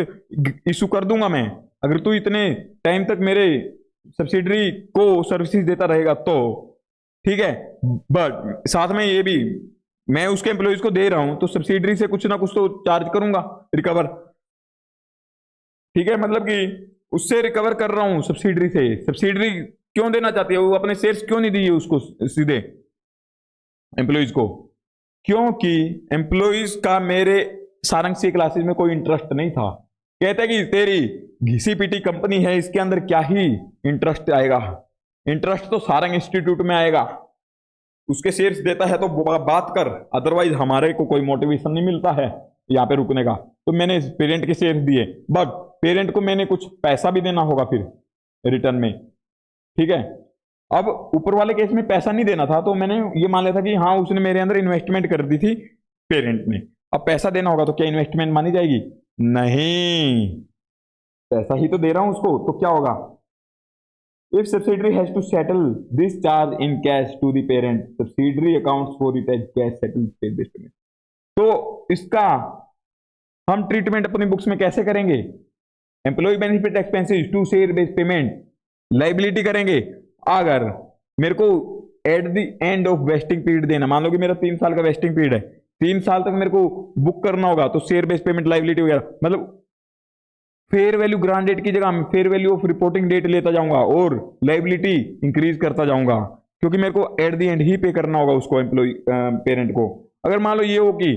इशू कर दूंगा मैं, अगर तू इतने टाइम तक मेरे सब्सिडरी को सर्विसेज देता रहेगा तो, ठीक है। बट साथ में ये भी मैं उसके एम्प्लॉइज को दे रहा हूं तो सब्सिडरी से कुछ ना कुछ तो चार्ज करूंगा रिकवर, ठीक है। मतलब कि उससे रिकवर कर रहा हूं सब्सिडरी से। सब्सिडरी क्यों देना चाहती है, वो अपने शेयर्स क्यों नहीं दिए उसको सीधे एम्प्लॉइज को, क्योंकि एम्प्लॉइज का मेरे सारंगसी क्लासेस में कोई इंटरेस्ट नहीं था। कहते कि तेरी घिसी पीटी कंपनी है, इसके अंदर क्या ही इंटरेस्ट आएगा, इंटरेस्ट तो सारंग इंस्टीट्यूट में आएगा, उसके शेयर्स देता है तो बात कर, अदरवाइज हमारे को कोई मोटिवेशन नहीं मिलता है यहाँ पे रुकने का। तो मैंने पेरेंट के शेयर्स दिए, बट पेरेंट को मैंने कुछ पैसा भी देना होगा फिर रिटर्न में, ठीक है। अब ऊपर वाले केस में पैसा नहीं देना था, तो मैंने ये मान लिया था कि हाँ उसने मेरे अंदर इन्वेस्टमेंट कर दी थी पेरेंट ने, अब पैसा देना होगा तो क्या इन्वेस्टमेंट मानी जाएगी? नहीं, पैसा ही तो दे रहा हूं उसको, तो क्या होगा? If subsidiary has to settle this charge in cash to the parent, subsidiary accounts for it as cash settled share based payment। तो इसका हम ट्रीटमेंट अपनी बुक्स में कैसे करेंगे? Employee benefit expenses to share based payment liability करेंगे। अगर मेरे को at the end of vesting period देना, मान लो कि मेरा 3 साल का वेस्टिंग पीरियड है, 3 साल तक मेरे को बुक करना होगा, तो शेयर बेस्ड पेमेंट लाइबिलिटी वगैरह, मतलब फेयर वैल्यू ग्रांट डेट की जगह fair value of reporting date लेता जाऊंगा और लाइबिलिटी इंक्रीज करता जाऊंगा, क्योंकि मेरे को एट द एंड ही पे करना होगा उसको एम्प्लॉय पेरेंट को। अगर मान लो ये हो कि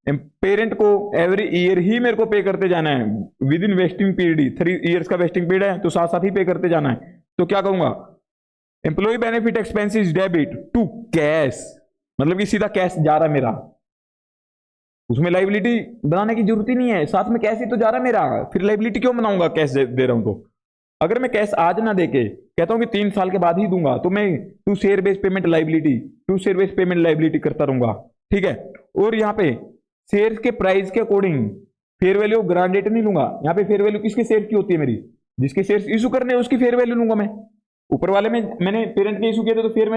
पेरेंट को एवरी ईयर ही मेरे को पे करते जाना है with in vesting period, 3 years का वेस्टिंग पीरियड है, तो साथ साथ ही पे करते जाना है, तो क्या कहूंगा? Employee benefit expenses debit to cash, मतलब कि सीधा कैश जा रहा है मेरा, उसमें लाइबिलिटी बनाने की जरूरत ही नहीं है, साथ में कैश ही तो जा रहा है मेरा, फिर लाइबिलिटी क्यों बनाऊंगा कैश दे रहा हूं तो। अगर मैं कैश आज ना देके कहता हूं कि 3 साल के बाद ही दूंगा, तो मैं to share based payment liability करता रहूंगा, ठीक है। और यहाँ पे शेयर्स के प्राइस के according fair value of grant date नहीं लूंगा। यहाँ पे फेयर वैल्यू किसके शेयर की होती है मेरी? जिसके शेयर्स इशू करने उसकी फेयर वैल्यू लूंगा मैं। ऊपर वाले में मैंने पेरेंट के इशू किया था, तो फेयर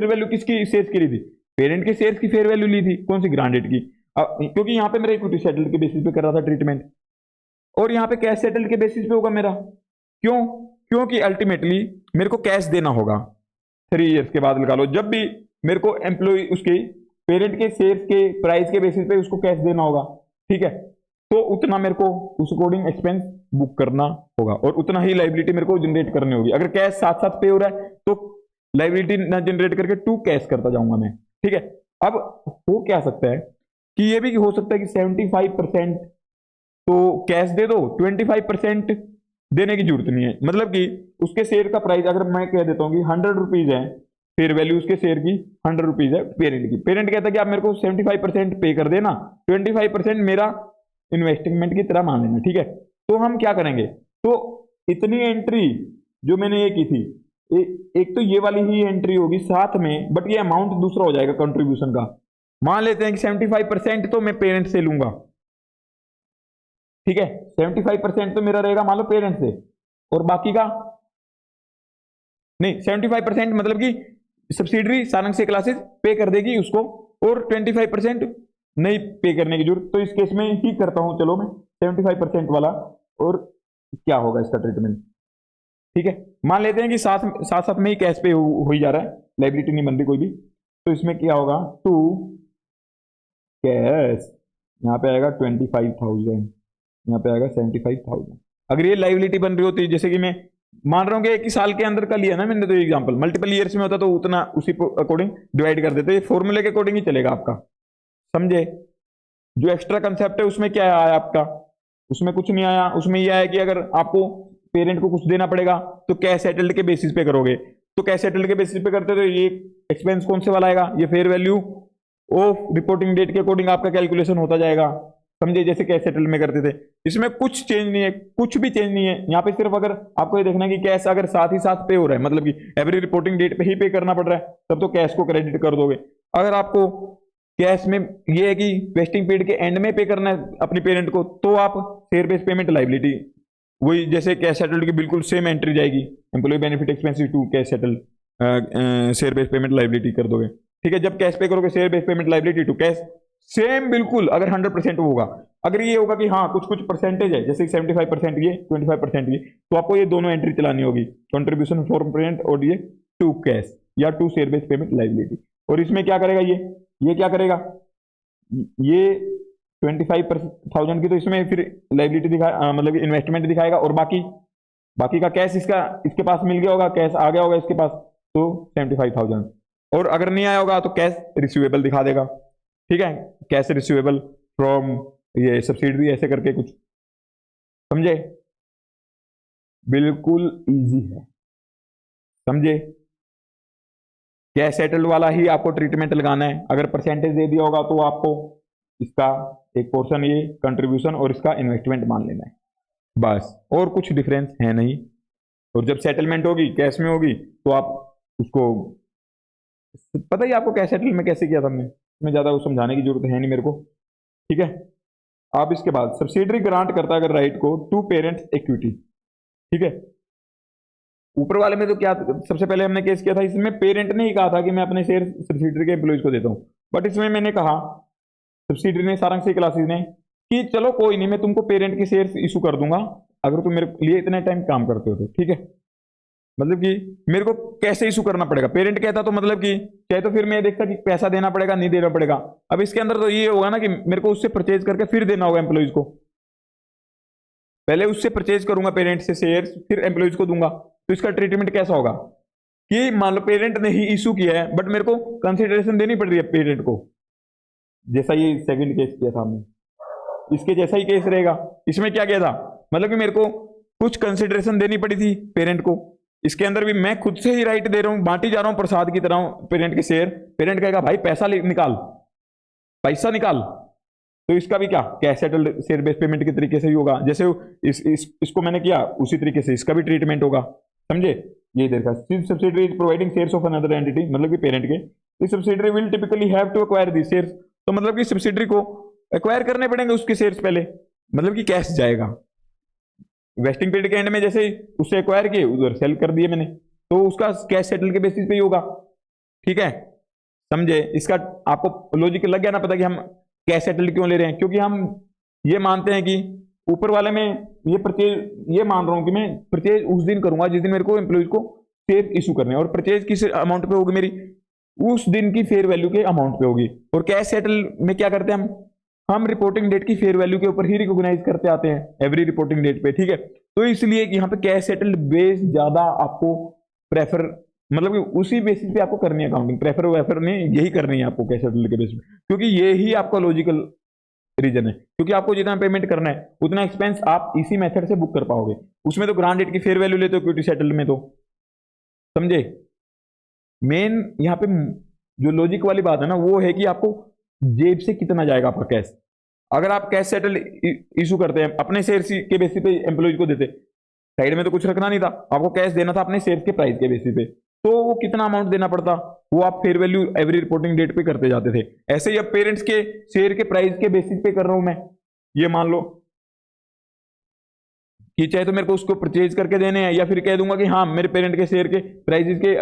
वैल्यू किसकी शेयर्स की ली थी? पेरेंट के शेयर्स की फेयर वैल्यू ली थी, कौन सी? ग्रांट डेट की। क्योंकि यहाँ पे मेरा इक्विटी सेटल्ड के बेसिस पे कर रहा था ट्रीटमेंट, और यहाँ पे कैश सेटल्ड के बेसिस पे होगा मेरा। क्यों? क्योंकि अल्टीमेटली मेरे को कैश देना होगा 3 ईयर्स के बाद, लगा लो जब भी मेरे को एम्प्लॉय उसके पेरेंट के शेयर्स के प्राइस के बेसिस पे उसको कैश देना होगा, ठीक है। तो उतना मेरे को उस अकॉर्डिंग एक्सपेंस बुक करना होगा और उतना ही लाइबिलिटी मेरे को जनरेट करनी होगी। अगर कैश साथ साथ पे हो रहा है तो लाइबिलिटी ना जनरेट करके टू कैश करता जाऊंगा मैं, ठीक है। अब हो क्या सकता है कि ये भी हो सकता है कि 75% तो कैश दे दो, 25% देने की जरूरत नहीं है। मतलब कि उसके शेयर का प्राइस अगर मैं कह देता हूँ कि 100 रुपीज है, फेयर वैल्यू उसके शेयर की 100 रुपीज है पेरेंट की, पेरेंट कहता है कि आप मेरे को 75% पे कर देना, 25% मेरा इन्वेस्टमेंट की तरह मान लेना, ठीक है। तो हम क्या करेंगे? तो इतनी एंट्री जो मैंने ये की थी, एक तो ये वाली ही एंट्री होगी साथ में, बट ये अमाउंट दूसरा हो जाएगा कंट्रीब्यूशन का। मान लेते हैं कि 75% तो मैं पेरेंट से लूंगा, ठीक है। 75% तो मेरा रहेगा मान लो पेरेंट से, और बाकी का नहीं, 75% मतलब कि सब्सिडरी सारंगसी क्लासेस पे कर देगी उसको, और 25% नहीं पे करने की जरूरत। तो इस केस में ही करता हूं, चलो मैं 75% वाला, और क्या होगा इसका ट्रीटमेंट, ठीक है। मान लेते हैं कि साथ साथ में ही कैश पे हो ही जा रहा है, लाइबिलिटी नहीं बन रही कोई भी। तो इसमें क्या होगा? टू कैश, यहाँ पे आएगा 25,000, यहाँ पे आएगा 75,000। अगर ये लाइबिलिटी बन रही होती, जैसे कि मैं मान रहा हूँ कि 1 ही साल के अंदर का लिया ना मैंने तो एग्जांपल, मल्टीपल ईयर्स में होता तो उतना उसी अकॉर्डिंग डिवाइड कर देते, फॉर्मूले के अकॉर्डिंग ही चलेगा आपका, समझे। जो एक्स्ट्रा कंसेप्ट है उसमें क्या आया आपका? उसमें कुछ नहीं आया, उसमें यह आया कि अगर आपको पेरेंट को कुछ देना पड़ेगा, तो कैश सेटल्ड के बेसिस पे करोगे। तो कैश सेटल्ड के बेसिस पे करते तो ये एक्सपेंस कौन से वाला आएगा, ये fair value of reporting date के अकॉर्डिंग आपका कैलकुलेशन होता जाएगा, समझे, जैसे कैश सेटल में करते थे। इसमें कुछ चेंज नहीं है, कुछ भी चेंज नहीं है यहाँ पे। सिर्फ अगर आपको ये देखना है कि कैश अगर साथ ही साथ पे हो रहा है, मतलब कि एवरी रिपोर्टिंग डेट पे ही पे करना पड़ रहा है, तब तो कैश को क्रेडिट कर दोगे। अगर आपको कैश में ये है कि वेस्टिंग पीरियड के एंड में पे करना है अपनी पेरेंट को, तो आप शेयर बेस्ड पेमेंट लाइबिलिटी वही जैसे कैश सेटल्ड की बिल्कुल सेम एंट्री जाएगी, employee benefit expensive to cash settle share based payment liability कर दोगे। ठीक है, जब कैश पे करोगे share based payment liability to cash same बिल्कुल, अगर 100% होगा। अगर ये होगा कि हाँ कुछ कुछ परसेंटेज है, जैसे 75% ये 25% ये, तो आपको ये दोनों एंट्री चलानी होगी, कंट्रीब्यूशन फॉर पेरेंट और ये टू कैश या to share based payment liability. और इसमें क्या करेगा ये क्या करेगा, ये 25,000 की, तो इसमें फिर लाइबिलिटी दिखा मतलब इन्वेस्टमेंट दिखाएगा, और बाकी का कैश इसके पास मिल गया होगा, कैश आ गया होगा इसके पास, तो 75,000। और अगर नहीं आया होगा तो कैश रिसीवेबल दिखा देगा। ठीक है, कैश रिसीवेबल फ्रॉम ये सब्सिडरी, ऐसे करके कुछ, समझे, बिल्कुल इजी है, समझे। कैश सेटल्ड वाला ही आपको ट्रीटमेंट लगाना है। अगर परसेंटेज दे दिया होगा तो आपको इसका एक पोर्शन ये कंट्रीब्यूशन और इसका इन्वेस्टमेंट मान लेना है, बस, और कुछ डिफरेंस है नहीं। और जब सेटलमेंट होगी कैश में होगी तो आप उसको, पता ही आपको कैश सेटल में कैसे किया था हमने, इसमें ज़्यादा वो समझाने की जरूरत है नहीं मेरे को। ठीक है, आप इसके बाद सब्सिडरी ग्रांट करता है अगर राइट को टू पेरेंट्स इक्विटी। ठीक है, ऊपर वाले में तो क्या सबसे पहले हमने केस किया था, इसमें पेरेंट ने ही कहा था कि मैं अपने शेयर सब्सिडरी के एम्प्लॉइज को देता हूं, बट इसमें मैंने कहा सब्सिडरी ने, सारंग क्लासेस ने, कि चलो कोई नहीं, मैं तुमको पेरेंट के शेयर इशू कर दूंगा अगर तुम मेरे लिए इतने टाइम काम करते हो तो। ठीक है, मतलब कि मेरे को कैसे इशू करना पड़ेगा, पेरेंट कहता तो मतलब कि चाहे तो फिर मैं देखता कि पैसा देना पड़ेगा नहीं देना पड़ेगा। अब इसके अंदर तो ये होगा ना कि मेरे को उससे परचेज करके फिर देना होगा एम्प्लॉइज को, पहले उससे परचेज करूंगा पेरेंट से शेयर, फिर एम्प्लॉइज को दूंगा। तो इसका ट्रीटमेंट कैसा होगा कि मान लो पेरेंट ने ही इशू किया है, बट मेरे को कंसिडरेशन देनी पड़ रही है पेरेंट को, जैसा ये सेकंड केस किया था हमने, इसके जैसा ही केस रहेगा। इसमें क्या किया था, मतलब कि मेरे को कुछ कंसिडरेशन देनी पड़ी थी पेरेंट को, इसके अंदर भी मैं खुद से ही राइट दे रहा हूं, बांटी जा रहा हूं प्रसाद की तरह पेरेंट के शेयर। पेरेंट कहेगा भाई पैसा निकाल, पैसा निकाल, तो इसका भी क्या cash settled share based payment के तरीके से ही होगा, जैसे इसको मैंने किया उसी तरीके से इसका भी ट्रीटमेंट होगा, समझे। ये देखा, subsidiary is providing shares of another entity, मतलब कि पेरेंट के, this subsidiary will typically have to acquire this shares, तो मतलब कि सब्सिडरी को एक्वायर करने पड़ेंगे उसके शेयर्स पहले, मतलब कि कैश जाएगा वेस्टिंग पीरियड के एंड में, जैसे ही उससे एक्वायर किए उधर सेल कर दिए मैंने, तो उसका कैश सेटल के बेसिस पे ही होगा। ठीक है, समझे। इसका आपको लॉजिक लग गया ना पता कि हम कैश सेटल क्यों ले रहे हैं, क्योंकि हम ये मानते हैं कि ऊपर वाले में ये परचेज, ये मान रहा हूं कि मैं परचेज उस दिन करूंगा जिस दिन मेरे को एम्प्लॉइज को शेयर इशू करने हैं, और परचेज किस अमाउंट पे होगी मेरी, उस दिन की फेयर वैल्यू के अमाउंट पे होगी। और कैश सेटल में क्या करते हैं हम रिपोर्टिंग डेट की फेयर वैल्यू के ऊपर ही रिकॉग्नाइज करते आते हैं एवरी रिपोर्टिंग डेट पे। ठीक है, तो इसलिए यहाँ पे कैश सेटल्ड बेस ज्यादा आपको प्रेफर, मतलब कि उसी बेसिस पे आपको करनी है अकाउंटिंग, प्रेफर वेफर नहीं, यही करनी है आपको कैश सेटल्ड के बेस पे, क्योंकि ये ही आपका लॉजिकल रीजन है। क्योंकि आपको जितना पेमेंट करना है उतना एक्सपेंस आप इसी मेथड से बुक कर पाओगे। उसमें तो ग्रांट डेट की फेयर वैल्यू लेते हो इक्विटी सेटल्ड में, तो समझे। मेन यहाँ पे जो लॉजिक वाली बात है ना, वो है कि आपको जेब से कितना जाएगा आपका कैश। अगर आप कैश सेटल इशू करते हैं अपने शेयर के बेसिस पे एम्प्लॉइज को देते, साइड में तो कुछ रखना नहीं था, आपको कैश देना था अपने शेयर के प्राइस के बेसिस पे, तो वो कितना अमाउंट देना पड़ता, वो आप fair value every reporting date पे करते जाते थे। ऐसे ही अब पेरेंट्स के शेयर के प्राइस के बेसिस पे कर रहा हूं मैं, ये मान लो कि चाहे तो मेरे को उसको परचेज करके देने हैं, या फिर कह दूंगा कि हाँ मेरे पेरेंट के शेयर के प्राइसेस के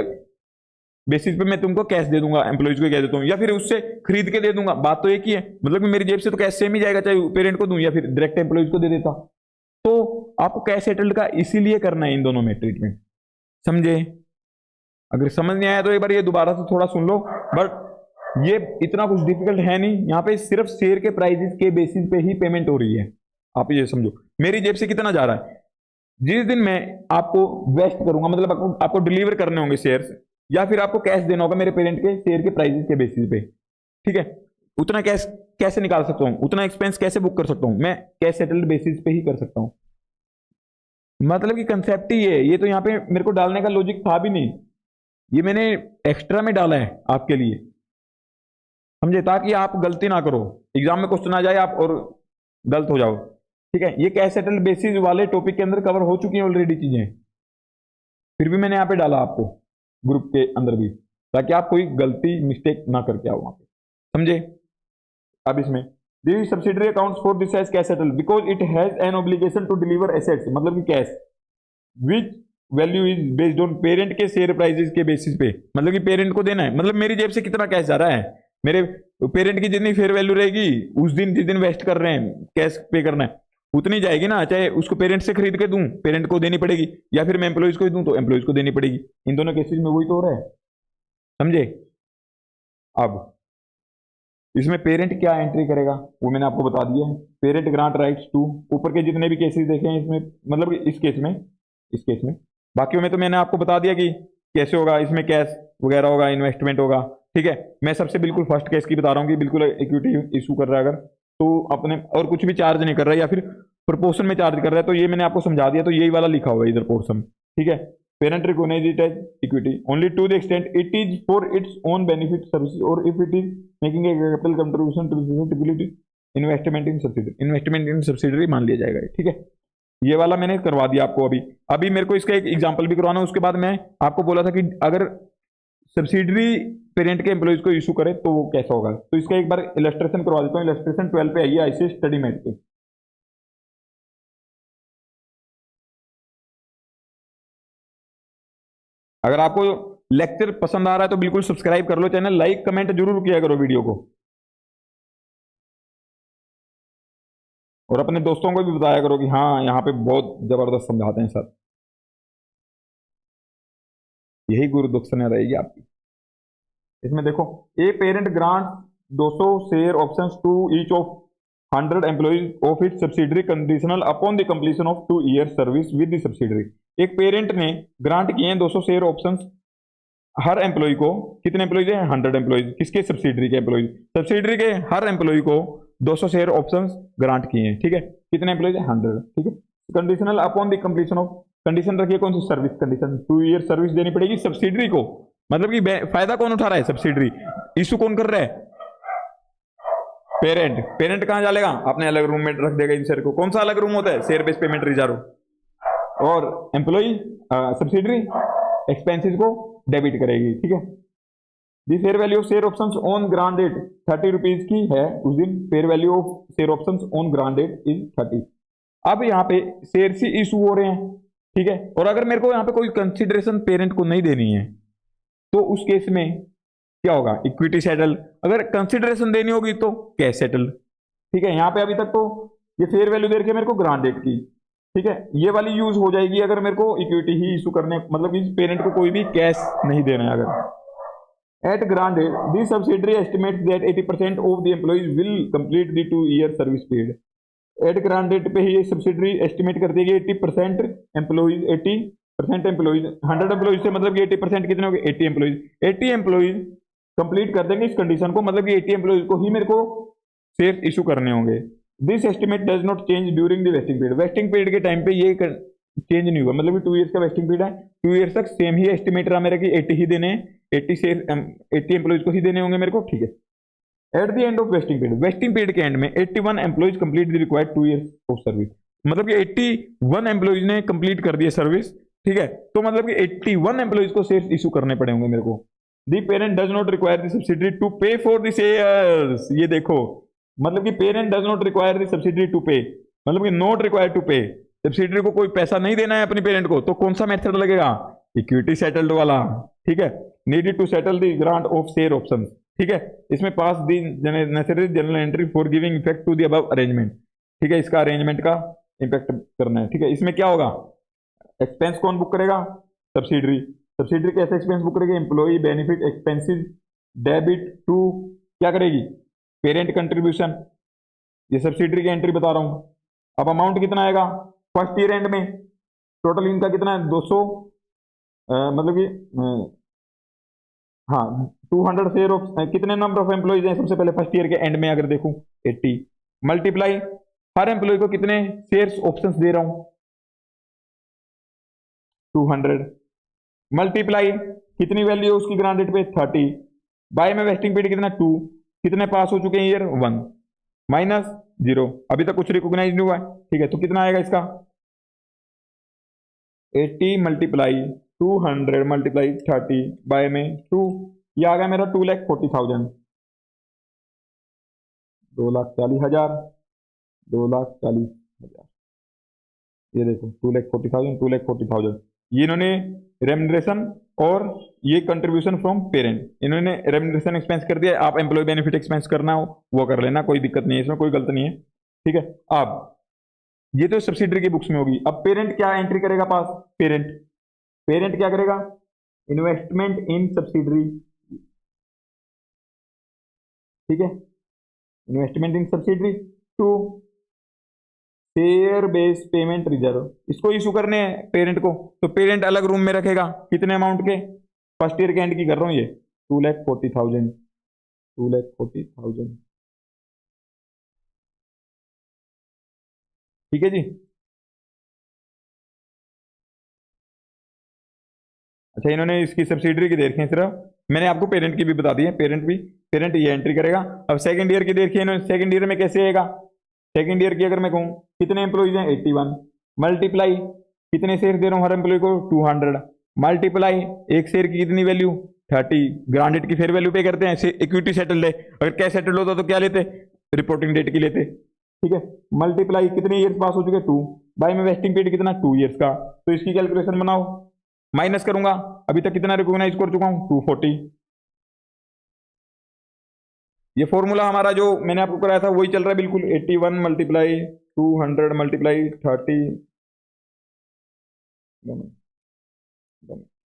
बेसिस पे मैं तुमको कैश दे दूंगा, एम्प्लॉइज को कह देता हूँ, या फिर उससे खरीद के दे दूंगा, बात तो एक ही है। मतलब कि मेरी जेब से तो कैश सेम ही जाएगा, चाहे पेरेंट को दूं या फिर डायरेक्ट एम्प्लॉइज को दे देता। तो आपको कैश सेटल्ड का इसीलिए करना है इन दोनों में ट्रीटमेंट, समझे। अगर समझ नहीं आया तो एक बार ये दोबारा से थोड़ा सुन लो, बट ये इतना कुछ डिफिकल्ट है नहीं। यहाँ पे सिर्फ शेयर के प्राइसेस के बेसिस पे ही पेमेंट हो रही है। आप ये समझो मेरी जेब से कितना जा रहा है, जिस दिन मैं आपको वेस्ट करूंगा, मतलब आपको डिलीवर करने होंगे शेयर्स, या फिर आपको कैश देना होगा मेरे पेरेंट के शेयर के प्राइसेस के बेसिस पे, ठीक है, उतना कैश कैसे निकाल सकता हूं, उतना एक्सपेंस कैसे बुक कर सकता हूं, मैं कैश सेटल्ड बेसिस पे ही कर सकता हूं। मतलब कि कंसेप्ट ही है ये, तो यहाँ पे मेरे को डालने का लॉजिक था भी नहीं, ये मैंने एक्स्ट्रा में डाला है आपके लिए, समझे, ताकि आप गलती ना करो, एग्जाम में क्वेश्चन आ जाए आप और गलत हो जाओ। ठीक है, ये कैश सेटल बेसिस वाले टॉपिक के अंदर कवर हो चुकी हैं ऑलरेडी चीजें, फिर भी मैंने यहाँ पे डाला आपको ग्रुप के अंदर भी, ताकि आप कोई गलती मिस्टेक ना करके आओ वहां पे, समझे। अब इसमें the subsidiary accounts for this as cash settle because it has an obligation to deliver assets, मतलब कि cash which value is based on parent के शेयर प्राइजेस के बेसिस पे, मतलब कि पेरेंट को देना है, मतलब मेरी जेब से कितना कैश जा रहा है, मेरे पेरेंट की जितनी फेयर वैल्यू रहेगी उस दिन जिस दिन वेस्ट कर रहे हैं कैश पे करना है उतनी जाएगी ना, चाहे उसको पेरेंट से खरीद के दूं पेरेंट को देनी पड़ेगी, या फिर मैं एम्प्लॉइज को ही दूं तो एम्प्लॉइज को देनी पड़ेगी, इन दोनों केसेस में वही तो हो रहा है, समझे। अब इसमें पेरेंट क्या एंट्री करेगा वो मैंने आपको बता दिया है, पेरेंट ग्रांट राइट्स टू, ऊपर के जितने भी केसेस देखे हैं इसमें, मतलब इस केस में बाकी में तो मैंने आपको बता दिया कि कैसे होगा, इसमें कैश वगैरह होगा, इन्वेस्टमेंट होगा। ठीक है, मैं सबसे बिल्कुल फर्स्ट केस की बता रहा हूँ कि बिल्कुल इक्विटी इशू कर रहा है अगर, तो अपने और कुछ भी चार्ज नहीं कर रहा है या फिर प्रोपोर्शन में चार्ज कर रहा है, तो ये मैंने आपको समझा दिया, तो यही वाला लिखा हुआ है इधर पोर्शन। ठीक है, parent recognise it as equity only to the extent it is for its own benefit service और if it is making a capital contribution to typically investment in subsidiary मान लिया जाएगा। ठीक है, ये वाला मैंने करवा दिया आपको। अभी अभी मेरे को इसका एक एग्जांपल भी करवाना है, उसके बाद मैं आपको बोला था कि अगर सब्सिडरी पेरेंट के एम्प्लॉइज को इशू करे तो वो कैसा होगा, तो इसका एक बार इलस्ट्रेशन करवा देता हूँ। इलस्ट्रेशन 12 पे आइए आईसीएस स्टडी मेट पे। अगर आपको लेक्चर पसंद आ रहा है तो बिल्कुल सब्सक्राइब कर लो चैनल, लाइक कमेंट जरूर किया करो वीडियो को, और अपने दोस्तों को भी बताया करो कि हाँ यहाँ पे बहुत जबरदस्त समझाते हैं सर, यही गुरुदक्षिणा रहेगी आपकी। इसमें देखो, a parent grant 200 share options to each of 100 employees of it subsidiary conditional upon the completion of 2 year service with the subsidiary. एक पेरेंट ने ग्रांट किए हैं 200 शेयर ऑप्शंस हर एम्प्लॉय को, कितने एम्प्लॉइज हैं 100 एम्प्लॉइज, किसके सब्सिडरी के एम्प्लॉइज, सब्सिडरी के हर एम्प्लॉय को 200 शेयर ऑप्शंस ग्रांट किए हैं। ठीक है, कितने एम्प्लॉइज हैं 100। ठीक है, conditional upon the completion of, condition रखिए कौन सी, सर्विस कंडीशन, 2 ईयर सर्विस देनी पड़ेगी सब्सिडरी को, मतलब कि फायदा कौन उठा रहा है, सब्सिडरी, इशू कौन कर रहा है, पेरेंट। पेरेंट कहां डालेगा, अपने अलग रूम में रख देगा इन शेयर को, कौन सा अलग रूम होता है, शेयर बेस पेमेंट रिजर्व, और एम्प्लॉय सब्सिडरी एक्सपेंसेस को डेबिट करेगी। ठीक है, the fair value of share options on grant date 30 rupees की है उस दिन, fair value of share options on grant date is 30। अब यहाँ पे शेयर से इशू हो रहे हैं। ठीक है, और अगर मेरे को यहाँ पे कोई कंसिडरेशन पेरेंट को नहीं देनी है तो उस केस में क्या होगा, इक्विटी सेटल, अगर कंसिडरेशन देनी होगी तो कैश सेटल। ठीक है, यहाँ पे अभी तक तो ये फेयर वैल्यू दे रखी है मेरे को ग्रांट डेट की। ठीक है, ये वाली यूज हो जाएगी अगर मेरे को इक्विटी ही इशू करने, मतलब कि पेरेंट को कोई भी कैश नहीं देना है अगर। At grant date, the subsidiary estimates that 80% of the employees will complete the 2-year service period. At grant date पे ही ये subsidiary estimate कर देगी 80% employees, 80% employees, 100 employees से मतलब कि 80% कितने हो गए, 80 employees, 80 employees कंप्लीट कर देंगे इस कंडीशन को, मतलब कि 80 employees को ही मेरे को शेयर इशू करने होंगे। This estimate does not change during the vesting period, vesting period के टाइम पे ये चेंज नहीं हुआ, मतलब कि 2 ईयर्स का वेस्टिंग पीरियड है, 2 ईयर्स तक सेम ही एस्टिमेट रहा मेरा कि 80 ही देने, 80 शेयर 80 एम्प्लॉइज को ही देने होंगे मेरे को। ठीक है, eight the end of vesting period के एंड में 81 employees complete the required 2 years of service, मतलब कि 81 एम्प्लॉइज ने कंप्लीट कर दिया सर्विस। ठीक है, तो मतलब कि 81 एम्प्लॉइज को शेयर इशू करने पड़े होंगे मेरे को। The parent does not require the subsidiary to pay for the shares, ये देखो, मतलब कि parent does not require the subsidiary to pay, मतलब कि not require to pay, subsidiary को कोई पैसा नहीं देना है अपने पेरेंट को, तो कौन सा मेथड लगेगा, इक्विटी सेटल्ड वाला। ठीक है, needed to settle the grant of share option. ठीक है, इसमें pass the necessary journal entry for giving effect to the above arrangement. ठीक है, इसका अरेंजमेंट का इम्पैक्ट करना है। ठीक है, इसमें क्या होगा, एक्सपेंस कौन बुक करेगा, सब्सिडरी। सब्सिडरी कैसे एक्सपेंस बुक करेगी, employee benefit expenses debit to क्या करेगी, पेरेंट कंट्रीब्यूशन, ये सब्सिडरी की एंट्री बता रहा हूं। अब अमाउंट कितना आएगा फर्स्ट ईयर एंड में, टोटल इनका कितना है 200, मतलब कि हाँ 200 शेयर ऑफ, कितने नंबर ऑफ एम्प्लॉइज हैं सबसे पहले फर्स्ट ईयर के एंड में अगर देखूं 80, मल्टीप्लाई हर एम्प्लॉय को कितने शेयर्स ऑप्शंस दे रहा हूं, 200 मल्टीप्लाई कितनी वैल्यू है उसकी ग्रांडेड पे 30 बाय में वेस्टिंग पीरियड कितना 2 कितने पास हो चुके हैं ईयर 1 माइनस 0 अभी तक कुछ रिकॉग्नाइज नहीं हुआ है ठीक है तो कितना आएगा इसका 80 मल्टीप्लाई 200 मल्टीप्लाई 30 बाय में 2 ये आ गया मेरा 2,40,000 2,40,000 2,40,000 ये देखो 2,40,000 2,40,000 ये इन्होंने रेम्युनरेशन और ये कंट्रीब्यूशन फ्रॉम पेरेंट इन्होंने रेम्युनरेशन एक्सपेंस कर दिया आप एम्प्लॉय बेनिफिट एक्सपेंस करना हो वो कर लेना कोई दिक्कत नहीं है इसमें कोई गलत नहीं है ठीक है अब ये तो सब्सिडरी की बुक्स में होगी अब पेरेंट क्या एंट्री करेगा पास पेरेंट पेरेंट क्या करेगा इन्वेस्टमेंट इन सब्सिडरी ठीक है investment in subsidiary to share base payment reserve इसको इशू करने हैं पेरेंट को तो पेरेंट अलग रूम में रखेगा कितने अमाउंट के फर्स्ट ईयर के एंड की कर रहा हूं ये 2,40,000 2,40,000 ठीक है जी अच्छा इन्होंने इसकी सब्सिडरी की देखी है सिर्फ मैंने आपको पेरेंट की भी बता दी है पेरेंट ये एंट्री करेगा अब सेकंड ईयर की देखिए इन्होंने सेकंड ईयर में कैसे आएगा सेकंड ईयर की अगर मैं कहूँ कितने एम्प्लॉइज हैं 81 मल्टीप्लाई कितने शेयर दे रहा हूँ हर एम्प्लॉय को 200 मल्टीप्लाई एक शेयर की कितनी वैल्यू 30 ग्रांडेड की फेयर वैल्यू पे करते हैं इक्विटी सेटल्ड है अगर कैश सेटल्ड होता तो क्या लेते रिपोर्टिंग डेट की लेते ठीक है मल्टीप्लाई कितने ईयर्स पास हो चुके 2 बाय में वेस्टिंग पीरियड कितना 2 ईयर्स का तो इसकी कैलकुलेशन बनाओ माइनस करूंगा अभी तक कितना रिकॉग्नाइज कर चुका हूं 240 ये फॉर्मूला हमारा जो मैंने आपको कराया था वही चल रहा है बिल्कुल 81 multiply 200 multiply 30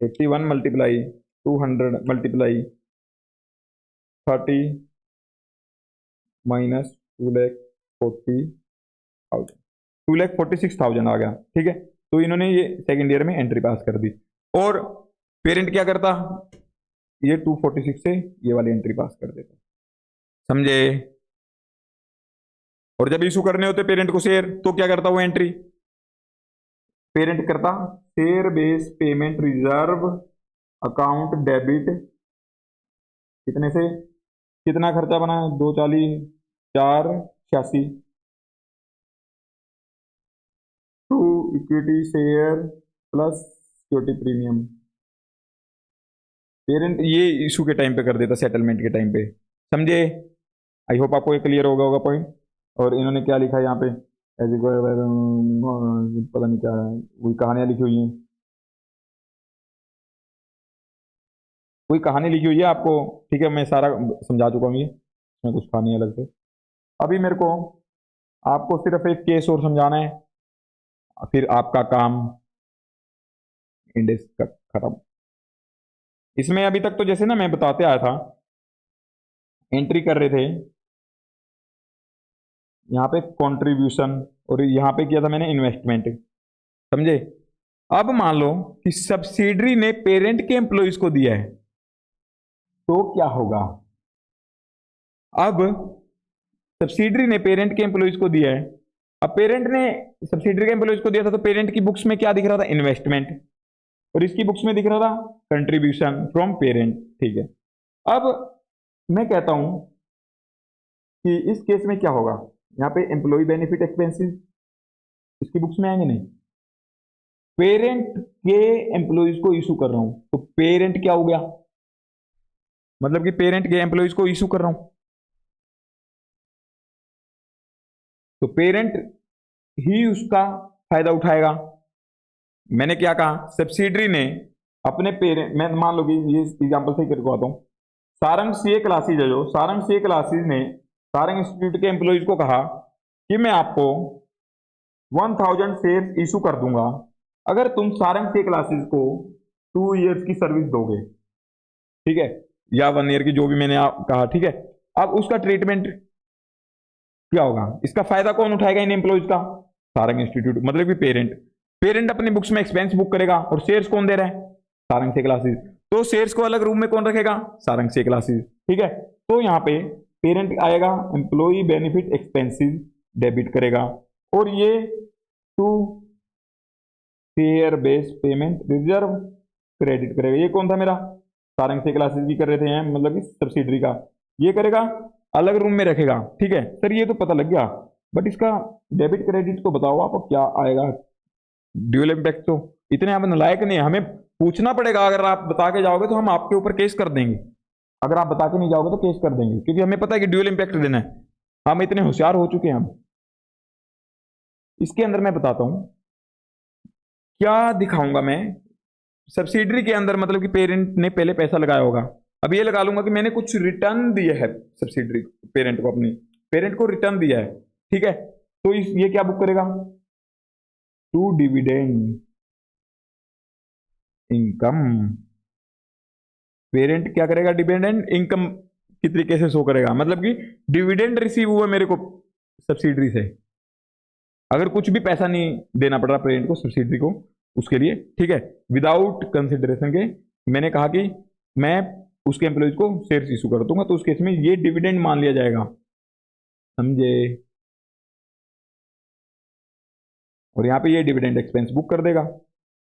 81 multiply 200 multiply 30 minus 2,46,000 आ गया ठीक है तो इन्होंने ये सेकंड ईयर में एंट्री पास कर दी और पेरेंट क्या करता ये 246 से ये वाली एंट्री पास कर देता समझे और जब इशू करने होते पेरेंट को शेयर तो क्या करता वो एंट्री पेरेंट करता share base payment reserve account debit कितने से कितना खर्चा बना 240 486 to equity share plus security premium parent ये इशू के टाइम पे कर देता सेटलमेंट के टाइम पे समझे आई होप आपको ये क्लियर होगा पॉइंट और इन्होंने क्या लिखा है यहाँ पे ऐसे पता नहीं क्या है वही कहानियां लिखी हुई हैं कोई कहानी लिखी हुई है आपको ठीक है मैं सारा समझा चुका हूँ ये इसमें कुछ था नहीं अलग से अभी मेरे को आपको सिर्फ एक केस और समझाना है फिर आपका काम इंडेक्स का खत्म इसमें अभी तक तो जैसे ना मैं बताते आया था एंट्री कर रहे थे यहाँ पे कंट्रीब्यूशन और यहाँ पे किया था मैंने इन्वेस्टमेंट समझे अब मान लो कि सब्सिडरी ने पेरेंट के एम्प्लॉइज को दिया है तो क्या होगा अब सब्सिडरी ने पेरेंट के एम्प्लॉइज को दिया है अब पेरेंट ने सब्सिडरी के एम्प्लॉइज को दिया था तो पेरेंट की बुक्स में क्या दिख रहा था इन्वेस्टमेंट और इसकी बुक्स में दिख रहा था कंट्रीब्यूशन फ्रॉम पेरेंट ठीक है अब मैं कहता हूं कि इस केस में क्या होगा यहाँ पे एम्प्लॉय बेनिफिट एक्सपेंसेस इसकी बुक्स में आएंगे नहीं पेरेंट के एम्प्लॉइज को इशू कर रहा हूं तो पेरेंट क्या हो गया मतलब कि पेरेंट के एम्प्लॉइज को इशू कर रहा हूं तो पेरेंट ही उसका फायदा उठाएगा मैंने क्या कहा सब्सिडरी ने अपने पेरेंट मैं मान लो कि ये एग्जांपल से करके आता हूं सारंग सीए क्लासेज है जो सारंग सीए क्लासेज ने सारंग इंस्टीट्यूट के एम्प्लॉइज को कहा कि मैं आपको 1000 शेयर इशू कर दूंगा अगर तुम सारंग सीए क्लासेज को 2 इयर्स की सर्विस दोगे ठीक है या 1 ईयर की जो भी मैंने कहा ठीक है अब उसका ट्रीटमेंट क्या होगा इसका फायदा कौन उठाएगा इन एम्प्लॉइज का सारंग इंस्टीट्यूट मतलब कि पेरेंट अपनी बुक्स में एक्सपेंस बुक करेगा और शेयर्स कौन दे रहा है सारंग से क्लासेस तो शेयर्स को अलग रूम में कौन रखेगा सारंग से क्लासेस ठीक है तो यहाँ पे पेरेंट आएगा एम्प्लॉई बेनिफिट एक्सपेंसेस डेबिट करेगा और ये 2 share based payment reserve credit करेगा। ये कौन था मेरा, सारंग से क्लासेस की कर रहे थे हैं, मतलब कि सब्सिडरी का। ये करेगा, अलग रूम में रखेगा। ठीक है सर, ये तो पता लग गया, बट इसका डेबिट क्रेडिट तो बताओ आपको क्या आएगा। ड्यूअल इम्पैक्ट तो इतने आप नालायक नहीं है, हमें पूछना पड़ेगा। अगर आप बता के जाओगे तो हम आपके ऊपर केस कर देंगे, अगर आप बता के नहीं जाओगे तो केस कर देंगे, क्योंकि हमें पता है कि ड्यूअल इम्पैक्ट देना है। हम इतने होशियार हो चुके हैं। हम इसके अंदर मैं बताता हूं क्या दिखाऊंगा मैं। सब्सिडरी के अंदर मतलब कि पेरेंट ने पहले पैसा लगाया होगा, अब ये लगा लूंगा कि मैंने कुछ रिटर्न दिया है सब्सिडरी पेरेंट को, अपनी पेरेंट को रिटर्न दिया है। ठीक है, तो ये क्या बुक करेगा, टू डिविडेंड इनकम। पेरेंट क्या करेगा, डिविडेंड इनकम की तरीके से शो करेगा, मतलब कि डिविडेंड रिसीव हुआ मेरे को सब्सिडरी से। अगर कुछ भी पैसा नहीं देना पड़ रहा पेरेंट को सब्सिडरी को उसके लिए, ठीक है, विदाउट कंसिडरेशन के, मैंने कहा कि मैं उसके एम्प्लॉयज को शेयर इशू कर दूंगा, तो उस केस में ये डिविडेंड मान लिया जाएगा, समझे। और यहां पे ये डिविडेंड एक्सपेंस बुक कर देगा,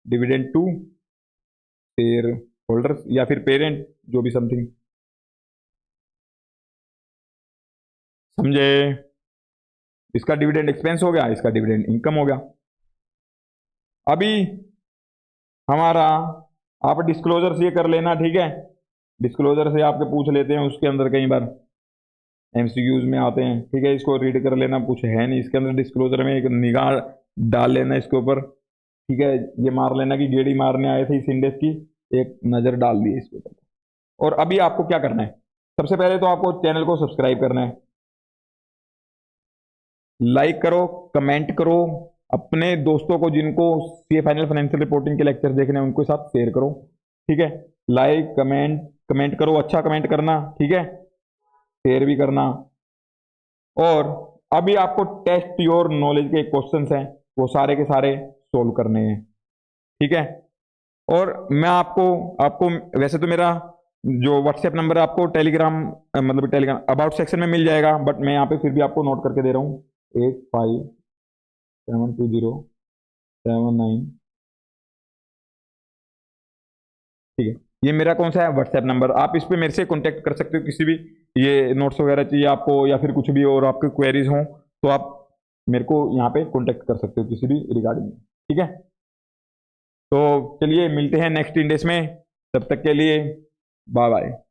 डिविडेंड टू शेयर होल्डर्स या फिर पेरेंट, जो भी समथिंग, समझे। इसका डिविडेंड एक्सपेंस हो गया, इसका डिविडेंड इनकम हो गया। अभी हमारा, आप डिस्क्लोजर से ये कर लेना, ठीक है, डिस्क्लोजर से आपके पूछ लेते हैं, उसके अंदर कई बार एमसीक्यूज में आते हैं। ठीक है, इसको रीड कर लेना, कुछ है नहीं इसके अंदर, डिस्क्लोजर में एक निगाह डाल लेना इसके ऊपर। ठीक है, ये मार लेना कि गेड़ी मारने आए थे इस इंडेक्स की, एक नज़र डाल दी इसके ऊपर। और अभी आपको क्या करना है, सबसे पहले तो आपको चैनल को सब्सक्राइब करना है, लाइक करो, कमेंट करो, अपने दोस्तों को जिनको सीए फाइनल फाइनेंशियल रिपोर्टिंग के लेक्चर देखने हैं उनके साथ शेयर करो। ठीक है, लाइक कमेंट कमेंट करो, अच्छा कमेंट करना, ठीक है, शेयर भी करना। और अभी आपको टेस्ट योर नॉलेज के क्वेश्चंस हैं, वो सारे के सारे सोल्व करने हैं। ठीक है, और मैं आपको आपको वैसे तो मेरा जो व्हाट्सएप नंबर है आपको टेलीग्राम मतलब टेलीग्राम अबाउट सेक्शन में मिल जाएगा, बट मैं यहाँ पे फिर भी आपको नोट करके दे रहा हूँ, 85720709। ठीक है, ये मेरा कौन सा है व्हाट्सएप नंबर, आप इस पे मेरे से कांटेक्ट कर सकते हो, किसी भी ये नोट्स वगैरह चाहिए आपको या फिर कुछ भी और आपके क्वेरीज हों तो आप मेरे को यहाँ पे कांटेक्ट कर सकते हो किसी भी रिगार्डिंग। ठीक है, तो चलिए मिलते हैं नेक्स्ट इंडेक्स में, तब तक के लिए बाय बाय।